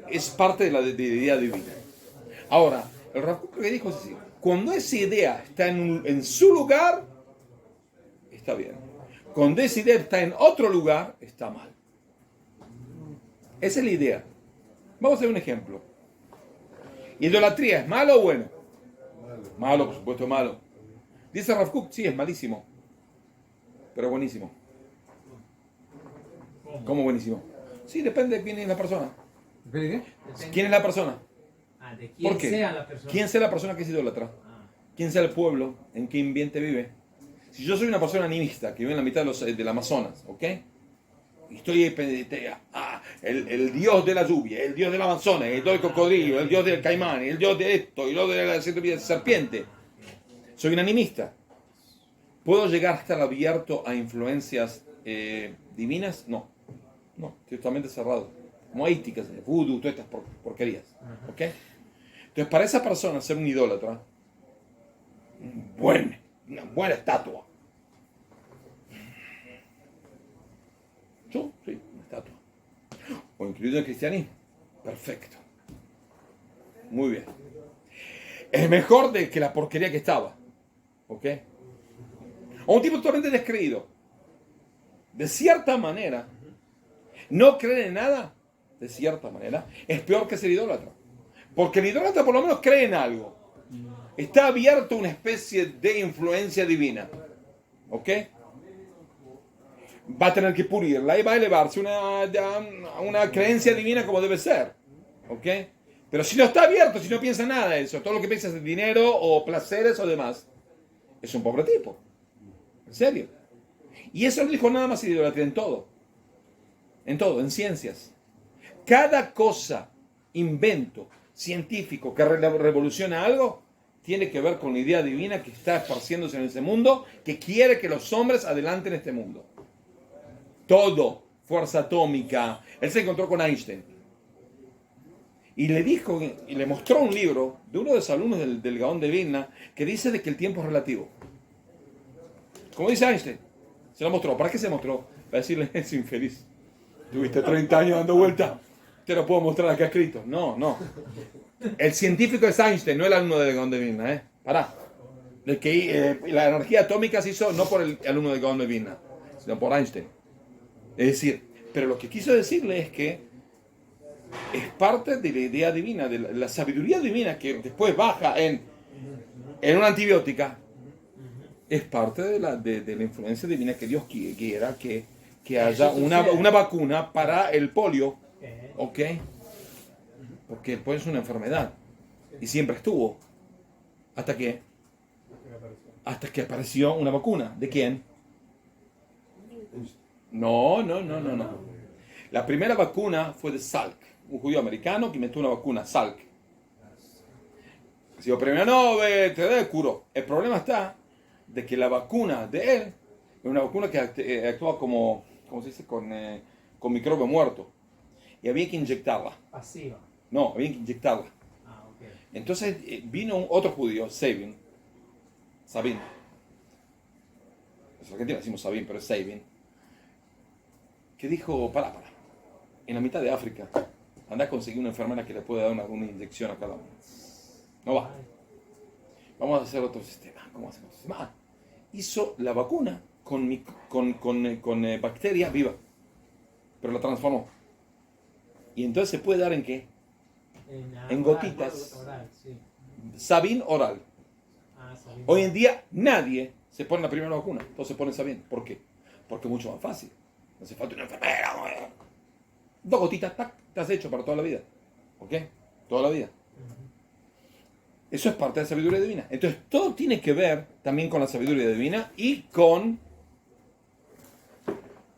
es parte de la idea divina. Ahora, el Rav Kook lo que dijo es así. Cuando esa idea está en su lugar, está bien. Cuando esa idea está en otro lugar, está mal. Esa es la idea. Vamos a hacer un ejemplo. ¿Idolatría es malo o bueno? Malo, por supuesto, malo. Dice Rav Kook, sí, es malísimo. Pero buenísimo. ¿Cómo buenísimo? Sí, depende de quién es la persona. ¿Depende Depende- ¿Quién es la persona? de quién ¿Por qué? sea la persona. ¿Quién sea la persona que es idólatra? ¿Quién sea el pueblo? ¿En qué ambiente vive? Si yo soy una persona animista que vive en la mitad del Amazonas, ¿ok? Y estoy el dios de la lluvia, el dios del Amazonas, el dios del cocodrilo, el dios del caimán, el dios de esto, el dios de la serpiente. Soy un animista. ¿Puedo llegar a estar abierto a influencias divinas? No. No, estoy totalmente cerrado. Como éticas, vudú, todas estas porquerías. ¿Ok? Entonces, para esa persona ser un idólatra, una buena estatua. Yo, sí, una estatua. O incluido el cristianismo. Perfecto. Muy bien. Es mejor que la porquería que estaba. ¿Ok? O un tipo totalmente descreído. De cierta manera, no creer en nada, de cierta manera, es peor que ser idólatra. Porque el idólatra por lo menos cree en algo. Está abierto a una especie de influencia divina. ¿Ok? Va a tener que pulirla y va a elevarse a una creencia divina como debe ser. ¿Ok? Pero si no está abierto, si no piensa en nada de eso, todo lo que piensa es dinero o placeres o demás, es un pobre tipo. En serio. Y eso no dijo nada más de idolatría en todo. En todo, en ciencias. Cada cosa, invento científico que revoluciona algo, tiene que ver con la idea divina que está esparciéndose en ese mundo, que quiere que los hombres adelanten este mundo. Todo, fuerza atómica. Él se encontró con Einstein. Y le dijo, y le mostró un libro de uno de los alumnos del Gaón de Vilna, que dice de que el tiempo es relativo. Como dice Einstein. Se lo mostró. ¿Para qué se mostró? Para decirle, es infeliz. Tuviste 30 años dando vuelta. Te lo puedo mostrar acá escrito. No. El científico es Einstein, no el alumno del Gaón de Vilna. Pará. De que la energía atómica se hizo no por el alumno de Gaon de Vilna, sino por Einstein. Es decir, pero lo que quiso decirle es que es parte de la idea divina, de la sabiduría divina que después baja en una antibiótica. Es parte de la influencia divina que Dios quiera que haya una vacuna para el polio. ¿Ok? Porque el polio es una enfermedad. Y siempre estuvo. ¿Hasta qué? Hasta que apareció una vacuna. ¿De quién? No. La primera vacuna fue de Salk, un judío americano que inventó una vacuna, Salk. Recibió premio Nobel, curó. El problema está de que la vacuna de él es una vacuna que actúa como, ¿cómo se dice? Con microbio muerto. Y había que inyectarla. Pasiva. No, había que inyectarla. Ah, ok. Entonces vino otro judío, Sabin. En Argentina decimos Sabin, pero es Sabin. Que dijo, para. En la mitad de África, anda a conseguir una enfermera que le pueda dar una inyección a cada uno. No va. Vamos a hacer otro sistema. ¿Cómo hacemos otro sistema? Hizo la vacuna con bacteria viva, pero la transformó. Y entonces se puede dar ¿en qué? En gotitas. Oral, sí. Sabin oral. Sabin. Hoy en día nadie se pone la primera vacuna, todos se ponen Sabin. ¿Por qué? Porque es mucho más fácil. No hace falta una enfermera. 2 gotitas, tac, estás hecho para toda la vida. ¿Ok? Toda la vida. Eso es parte de la sabiduría divina. Entonces, todo tiene que ver también con la sabiduría divina y con...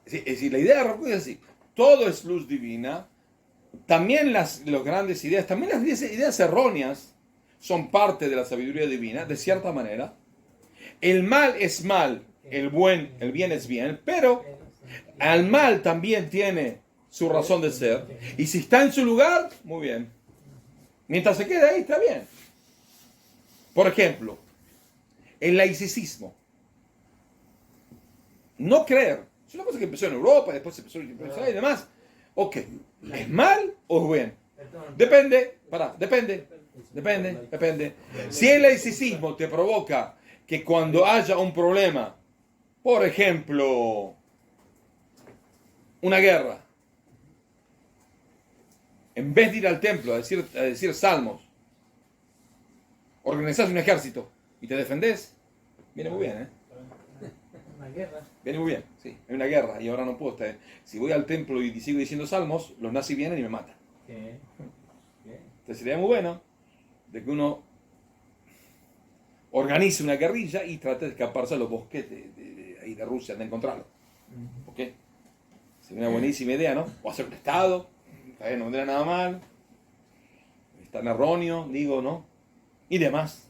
Es decir, la idea de Rav Kook es así. Todo es luz divina. También las grandes ideas, también las ideas erróneas son parte de la sabiduría divina, de cierta manera. El mal es mal, el bien es bien, pero al mal también tiene su razón de ser. Y si está en su lugar, muy bien. Mientras se quede ahí, está bien. Por ejemplo, el laicismo. No creer. Es una cosa que empezó en Europa, después se empezó en Israel y demás. Ok, ¿es mal o es bien? Depende. Si el laicismo te provoca que cuando haya un problema, por ejemplo, una guerra, en vez de ir al templo a decir salmos, organizás un ejército y te defendés, viene muy bien, ¿eh? Una guerra. Viene muy bien, sí. Hay una guerra y ahora no puedo estar. Si voy al templo y sigo diciendo salmos, los nazis vienen y me matan. Entonces sería muy bueno de que uno organice una guerrilla y trate de escaparse a los bosques de Rusia, de encontrarlo. ¿Ok? Sería una buenísima idea, ¿no? O hacer un estado, no vendría nada mal. Es tan erróneo, digo, ¿no? Y demás.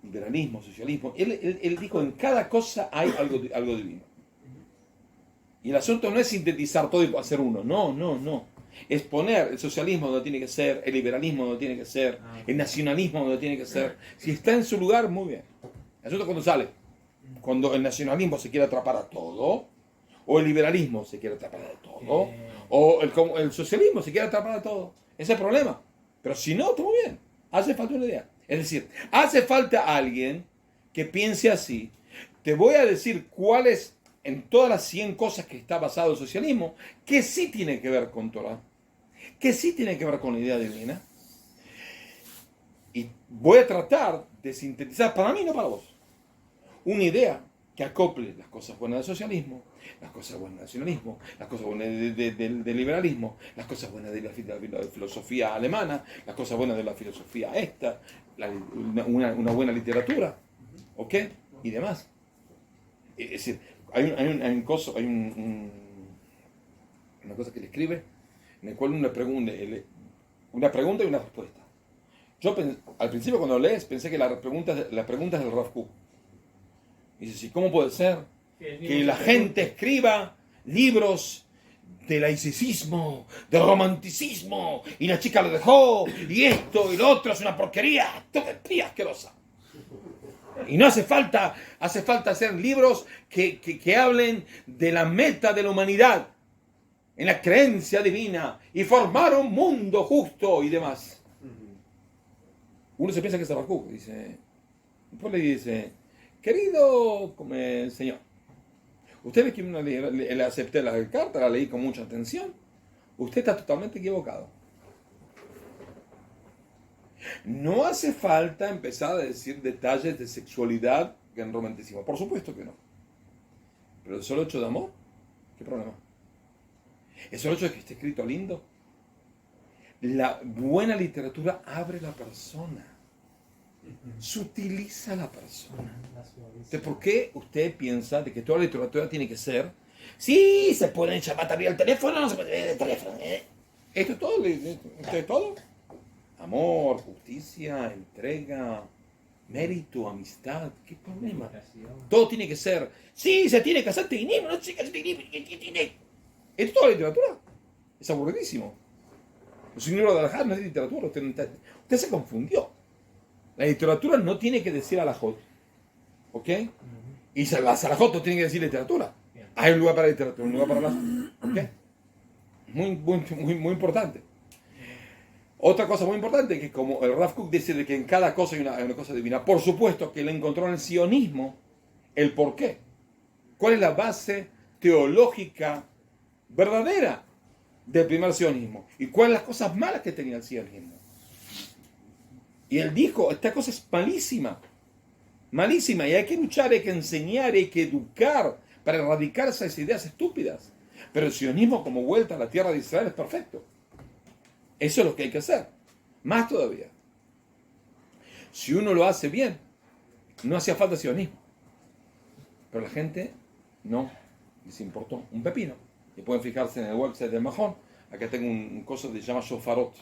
Liberalismo, socialismo. Él dijo, en cada cosa hay algo divino. Y el asunto no es sintetizar todo y hacer uno. No. Es poner el socialismo donde tiene que ser, el liberalismo donde tiene que ser, el nacionalismo donde tiene que ser. Si está en su lugar, muy bien. El asunto es cuando sale. Cuando el nacionalismo se quiere atrapar a todo, o el liberalismo se quiere atrapar a todo, o el socialismo se quiere atrapar a todo. Ese es el problema. Pero si no, está muy bien. Hace falta una idea. Es decir, hace falta alguien que piense así. Te voy a decir cuáles, en todas las 100 cosas que está basado el socialismo, que sí tiene que ver con Torah, que sí tiene que ver con la idea divina. Y voy a tratar de sintetizar, para mí, no para vos, una idea que acople las cosas buenas del socialismo, las cosas buenas del nacionalismo, las cosas buenas del liberalismo, las cosas buenas de la filosofía alemana, las cosas buenas de la filosofía una buena literatura, ¿ok? Y demás. Es decir, hay una cosa que le escribe, en el cual una pregunta y una respuesta. Yo al principio cuando lees pensé que la pregunta es del Rav Kook. Dice, ¿cómo puede ser que la gente escriba libros de laicismo, de romanticismo, y la chica lo dejó, y esto y lo otro es una porquería asquerosa? Y no hace falta hacer libros que hablen de la meta de la humanidad, en la creencia divina, y formar un mundo justo y demás. Uno se piensa que es Rav Kook, dice, después le dice, querido señor, usted ve que le acepté la carta, la leí con mucha atención, usted está totalmente equivocado. No hace falta empezar a decir detalles de sexualidad en romanticismo, por supuesto que no. Pero el solo hecho de amor, ¿qué problema? El solo hecho de que esté escrito lindo. La buena literatura abre la persona, sutiliza la persona. Entonces, ¿por qué usted piensa de que toda la literatura tiene que ser? Sí, se pueden llamar también al teléfono, no se puede ver el teléfono. Esto es todo, esto es todo. Amor, justicia, entrega, mérito, amistad, ¿qué problema? Todo tiene que ser, sí, se tiene que hacer teinim, no chicas, esto es toda la literatura. Es aburridísimo. Los libros de Alajá no es literatura, usted se confundió. La literatura no tiene que decir alajot, ¿ok? Y las alajot no tienen que decir literatura. Hay un lugar para la literatura, un lugar para la, ¿ok? Muy importante. Otra cosa muy importante es que como el Rav Kook dice de que en cada cosa hay una cosa divina, por supuesto que él encontró en el sionismo el porqué. ¿Cuál es la base teológica verdadera del primer sionismo? ¿Y cuáles las cosas malas que tenía el sionismo? Y él dijo, esta cosa es malísima, malísima, y hay que luchar, hay que enseñar, hay que educar para erradicar esas ideas estúpidas. Pero el sionismo como vuelta a la tierra de Israel es perfecto. Eso es lo que hay que hacer. Más todavía. Si uno lo hace bien, no hacía falta sionismo. Pero la gente no les importó un pepino. Y pueden fijarse en el website del Mahón. Acá tengo un coso que se llama Shofarot,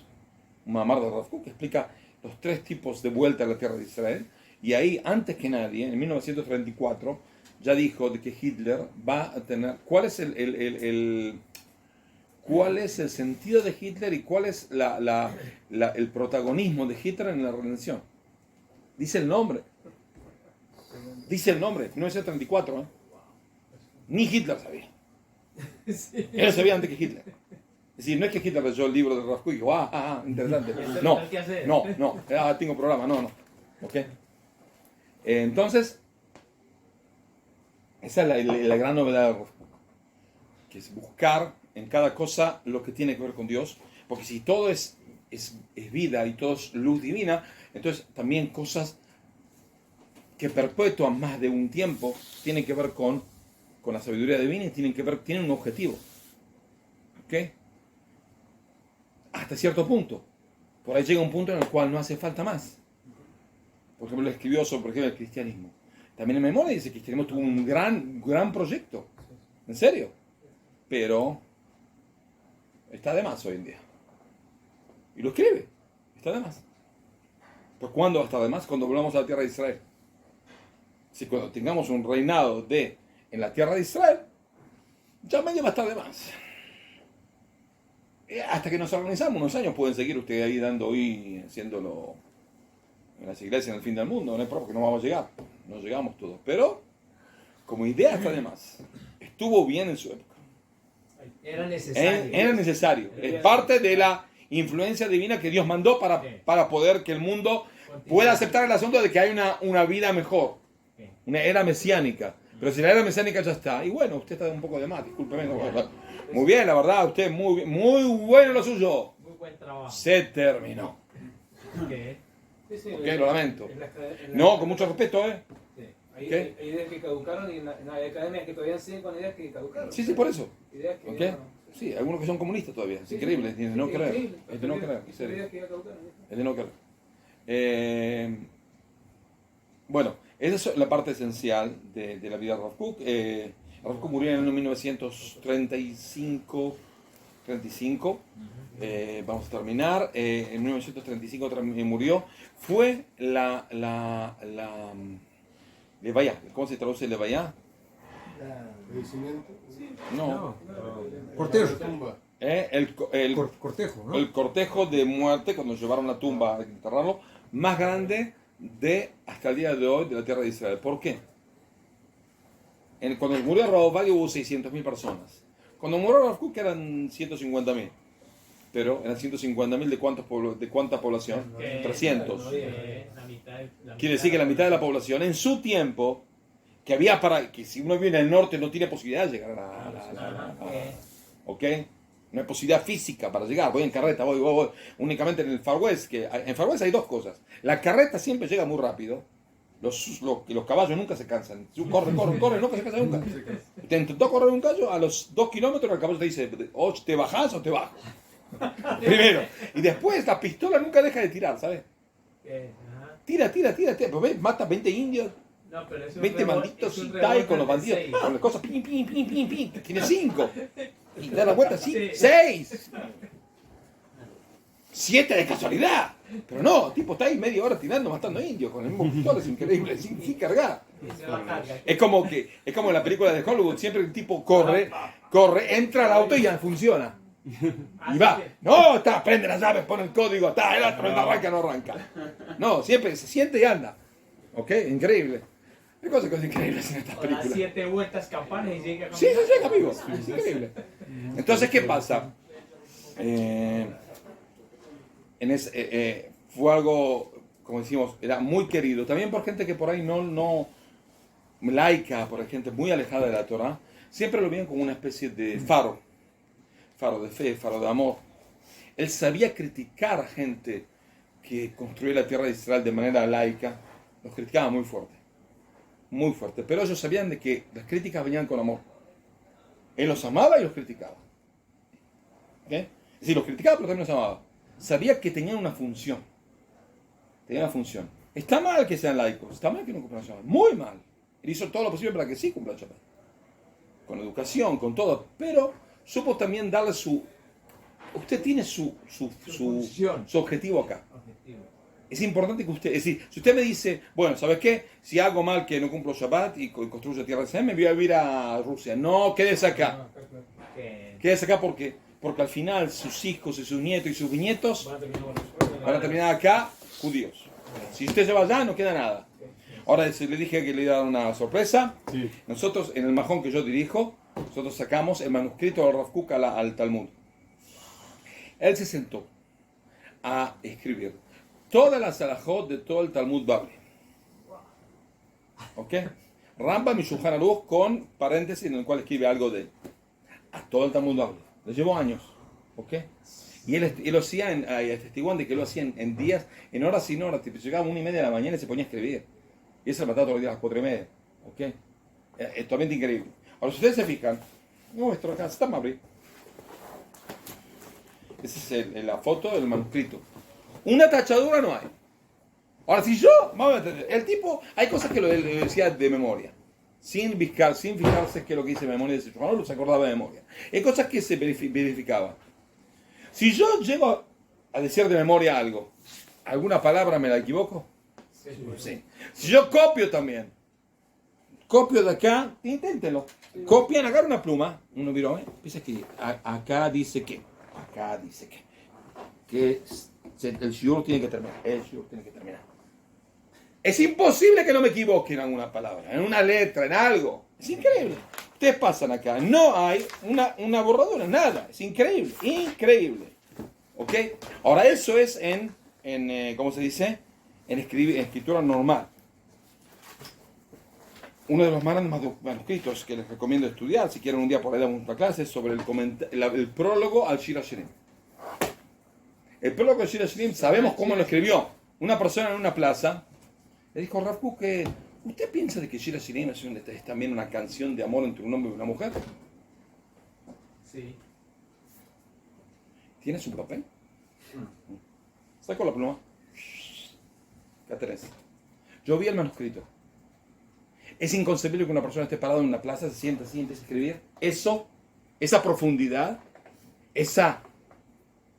un mamar de Rav Kook, que explica los 3 tipos de vuelta a la tierra de Israel. Y ahí, antes que nadie, en 1934, ya dijo de que Hitler va a tener... ¿Cuál es cuál es el sentido de Hitler y cuál es el protagonismo de Hitler en la redención? Dice el nombre. Dice el nombre, 1934. Ni Hitler sabía. Él sabía antes que Hitler. Es decir, no es que Hitler leyó el libro de Rav Kook y dijo, interesante. No, tengo programa, no. ¿Ok? Entonces, esa es la gran novedad de Rav Kook, que es buscar en cada cosa lo que tiene que ver con Dios, porque si todo es vida y todo es luz divina, entonces también cosas que perpetúan más de un tiempo tienen que ver con la sabiduría divina y tienen un objetivo. ¿Ok? Hasta cierto punto. Por ahí llega un punto en el cual no hace falta más. Por ejemplo, le escribió sobre, por ejemplo, el cristianismo. También en memoria dice que el cristianismo tuvo un gran proyecto. En serio. Pero está de más hoy en día. Y lo escribe. Está de más. ¿Pero cuándo va a estar de más? Cuando volvamos a la tierra de Israel. Si cuando tengamos un reinado en la tierra de Israel, ya medio va a estar de más. Hasta que nos organizamos unos años pueden seguir ustedes ahí haciéndolo en las iglesias en el fin del mundo, no es porque no vamos a llegar, no llegamos todos, pero como idea está de más. Estuvo bien en su época. Era necesario. Es parte de la influencia divina que Dios mandó para poder que el mundo pueda aceptar el asunto de que hay una vida mejor, una era mesiánica. Pero si la era mesiánica ya está, y bueno, usted está un poco de más, discúlpeme. Muy bien, la verdad, usted muy bueno lo suyo. Muy buen trabajo. Se terminó. ¿Qué? Ok, lo lamento. No, con mucho respeto, Sí. Hay ideas que caducaron y hay academias que todavía siguen con ideas que caducaron. Sí, por eso. Ideas que ¿Ok? Sí, algunos que son comunistas todavía. Es increíble, es de no creer. Es de no creer, en serio. Ideas que ya caducaron. Es de no creer. Bueno, esa es la parte esencial de la vida de Rav Kook. Rav Kook murió en el año 1935. Vamos a terminar. En 1935 murió. Fue la Levaya. ¿Cómo se traduce Levaya? ¿Fallecimiento? No. Cortejo. Cortejo, ¿no? El cortejo de muerte, cuando llevaron la tumba a enterrarlo, más grande hasta el día de hoy de la tierra de Israel. ¿Por qué? Cuando murió Rav Ovadia hubo 600.000 personas. Cuando murió Rav Kook eran 150.000. pero eran 150.000 de cuánta población? 300. Quiere decir que la mitad de la población en su tiempo, que había para que si uno vive en el norte no tiene posibilidad de llegar ¿ok? No hay posibilidad física para llegar, voy en carreta, voy. Únicamente en el Far West, que en Far West hay dos cosas. La carreta siempre llega muy rápido, los caballos nunca se cansan, corren, nunca se cansan nunca. Te intentó correr un caballo, a los 2 kilómetros el caballo te dice, o te bajás o te bajo. Primero. Y después la pistola nunca deja de tirar, ¿sabes? Tira. Pero ves, mata 20 indios. No, pero es 20 malditos y tal con los bandidos, con las cosas, pim, tiene 5. Y da la vuelta, 6. 7 de casualidad. Pero no, tipo está ahí media hora tirando, matando indios con el mismo pistola, es increíble, sin cargar. Es como en la película de Hollywood, siempre el tipo corre, entra al auto y ya funciona. Y va, no, prende las llaves, pone el código, el otro no arranca. No, siempre se siente y anda. ¿Ok? Increíble. Hay cosas increíbles en estas películas. 7 vueltas campanas y llega a Sí, se llega, amigo. Es increíble. Entonces, ¿qué pasa? Fue algo, como decimos, era muy querido. También por gente que por ahí no laica, por gente muy alejada de la Torah, siempre lo veían como una especie de faro de fe, faro de amor. Él sabía criticar a gente que construyó la tierra de Israel de manera laica. Los criticaba muy fuerte, pero ellos sabían de que las críticas venían con amor. Él los amaba y los criticaba. ¿Okay? Es decir, los criticaba pero también los amaba. Sabía que tenían una función. Está mal que sean laicos, está mal que no cumplan Shabbat, muy mal. Él hizo todo lo posible para que sí cumplan Shabbat. Con educación, con todo, pero supo también darle usted tiene su objetivo acá. Es importante que usted, es decir, si usted me dice, bueno, ¿sabes qué? Si hago mal que no cumplo Shabbat y construyo tierra de Israel, me voy a vivir a Rusia. No, quédese acá. Quédese acá porque al final sus hijos y sus nietos y sus bisnietos van a terminar acá judíos. Si usted se va allá, no queda nada. Ahora le dije que le iba a dar una sorpresa. Sí. Nosotros, en el majón que yo dirijo, nosotros sacamos el manuscrito del Rav Kook al Talmud. Él se sentó a escribir todas las halajot de todo el Talmud Babli. ¿Ok? Rambam y Shulchan Aruch con paréntesis en el cual escribe algo de a todo el Talmud Babli. Le llevó años. ¿Ok? Y él lo hacía, atestiguan de que lo hacía en días, en horas sin horas. Tipo, llegaba a 1:30 de la mañana y se ponía a escribir. Y eso lo mataba todos los días a las 4:30. ¿Ok? Es totalmente increíble. Ahora, si ustedes se fijan, nuestro acá está Mabri. Esa es la foto del manuscrito. Una tachadura no hay. Ahora, si yo, vamos a entender, el tipo, hay cosas que lo decía de memoria. Sin fijarse que lo que dice de memoria, no se acordaba de memoria. Hay cosas que se verificaban. Si yo llego a decir de memoria algo, ¿alguna palabra me la equivoco? Sí. Si yo copio también, copio de acá, inténtenlo. Copian, agarra una pluma, uno viró, empieza a escribir. Acá dice que, el shiur tiene que terminar. Es imposible que no me equivoque en alguna palabra, en una letra, en algo. Es increíble. Ustedes pasan acá, no hay una borradura, nada. Es increíble. ¿Ok? Ahora eso es en ¿cómo se dice? En escritura normal. Uno de los más grandes manuscritos que les recomiendo estudiar, si quieren un día por ahí damos una clase, es sobre el prólogo al Shir HaShirim. El prólogo al Shir HaShirim, sabemos cómo lo escribió. Una persona en una plaza le dijo a Rav Kook que ¿usted piensa de que Shir HaShirim es también una canción de amor entre un hombre y una mujer? Sí. ¿Tiene su papel? Sacó la pluma. Acá tenés. Yo vi el manuscrito. Es inconcebible que una persona esté parada en una plaza, se sienta así, empiece a escribir. Esa profundidad, esa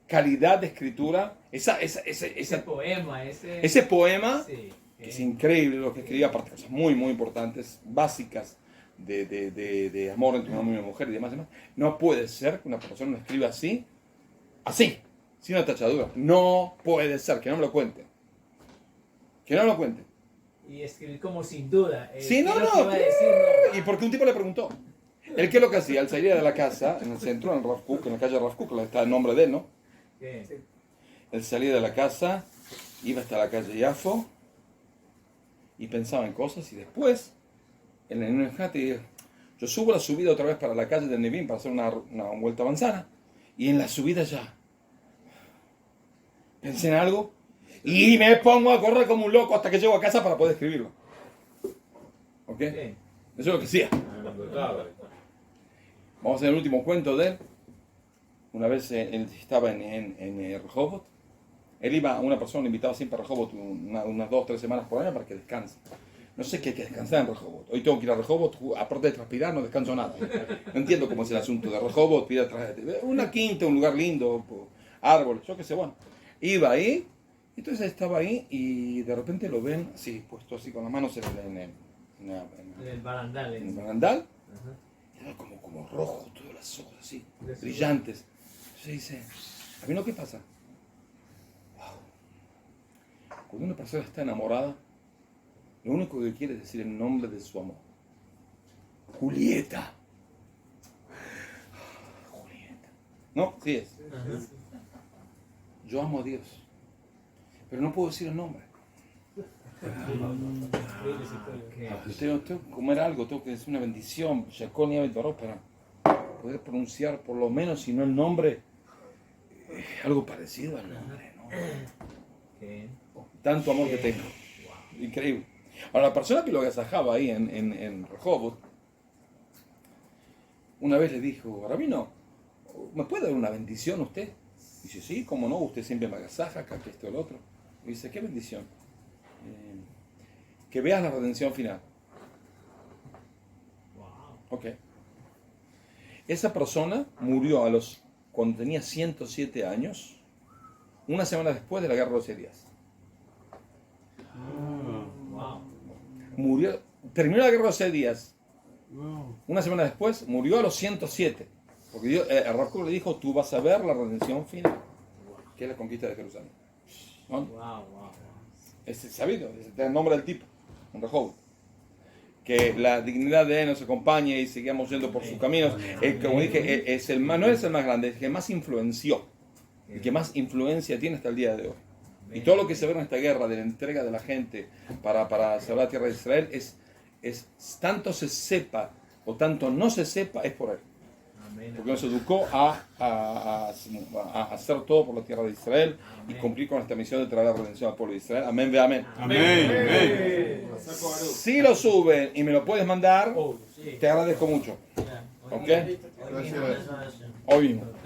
calidad de escritura, ese poema, Sí. que es increíble lo que escribía, aparte de cosas muy, muy importantes, básicas de amor entre un hombre y una mujer y demás. No puede ser que una persona lo escriba así, sin una tachadura. No puede ser, que no me lo cuente. Y escribir como sin duda. Sí, no. Y porque un tipo le preguntó. Él, ¿qué es lo que hacía? Él salía de la casa, en el centro, en la calle Rav Kook, está el nombre de él, ¿no? ¿Qué? Él salía de la casa, iba hasta la calle Yafo y pensaba en cosas y después, en un instante, yo subo la subida otra vez para la calle de Nevin para hacer una vuelta a manzana y en la subida ya pensé en algo y me pongo a correr como un loco hasta que llego a casa para poder escribirlo. ¿Ok? ¿Qué? Eso es lo que hacía. Vamos a hacer el último cuento de él. Una vez él estaba en Rehovot. Él iba, una persona le invitaba siempre a Rehovot unas 2 o 3 semanas por año para que descanse. No sé qué hay que descansar en Rehovot. Hoy tengo que ir a Rehovot, aparte de transpirar, no descanso nada. No entiendo cómo es el asunto de Rehovot, ir atrás de una quinta, un lugar lindo, árboles, yo qué sé, bueno. Iba ahí, entonces estaba ahí y de repente lo ven así, puesto así con las manos en El barandal. el barandal. Era como rojo, todas las ojos así, brillantes. Entonces dice, ¿a mí no qué pasa? Wow. Cuando una persona está enamorada, lo único que quiere es decir el nombre de su amor. Julieta. Julieta. No, sí es. Yo amo a Dios, pero no puedo decir el nombre. Tengo que comer algo, tengo que decir una bendición, Shakol Niavet Baró, para poder pronunciar por lo menos, si no el nombre, algo parecido al nombre, ¿no? Tanto amor que tengo. Increíble. Ahora, la persona que lo agasajaba ahí en Rehovot, una vez le dijo, Rabino, ¿me puede dar una bendición usted? Dice, sí, cómo no, usted siempre me agasaja, acá, que esto, el otro. Y dice, ¿qué bendición? Que veas la redención final. Ok. Esa persona murió cuando tenía 107 años, una semana después de la guerra de los 6 días. Murió, terminó la guerra de los 6 días. Una semana después murió a los 107. Porque el Rav Kook le dijo, tú vas a ver la redención final, que es la conquista de Jerusalén. ¿No? Es sabido, es el nombre del tipo, un Rehovot. Que la dignidad de él nos acompañe y sigamos yendo por sus caminos. Como dije, no es el más grande, es el que más influenció, el que más influencia tiene hasta el día de hoy. Y todo lo que se ve en esta guerra de la entrega de la gente para salvar la tierra de Israel es tanto se sepa o tanto no se sepa, es por él. Porque nos educó a hacer todo por la tierra de Israel y cumplir con esta misión de traer la redención al pueblo de Israel. Amén, ve amén. Amén. Si lo suben y me lo puedes mandar, te agradezco mucho. ¿Ok? Gracias. Hoy mismo.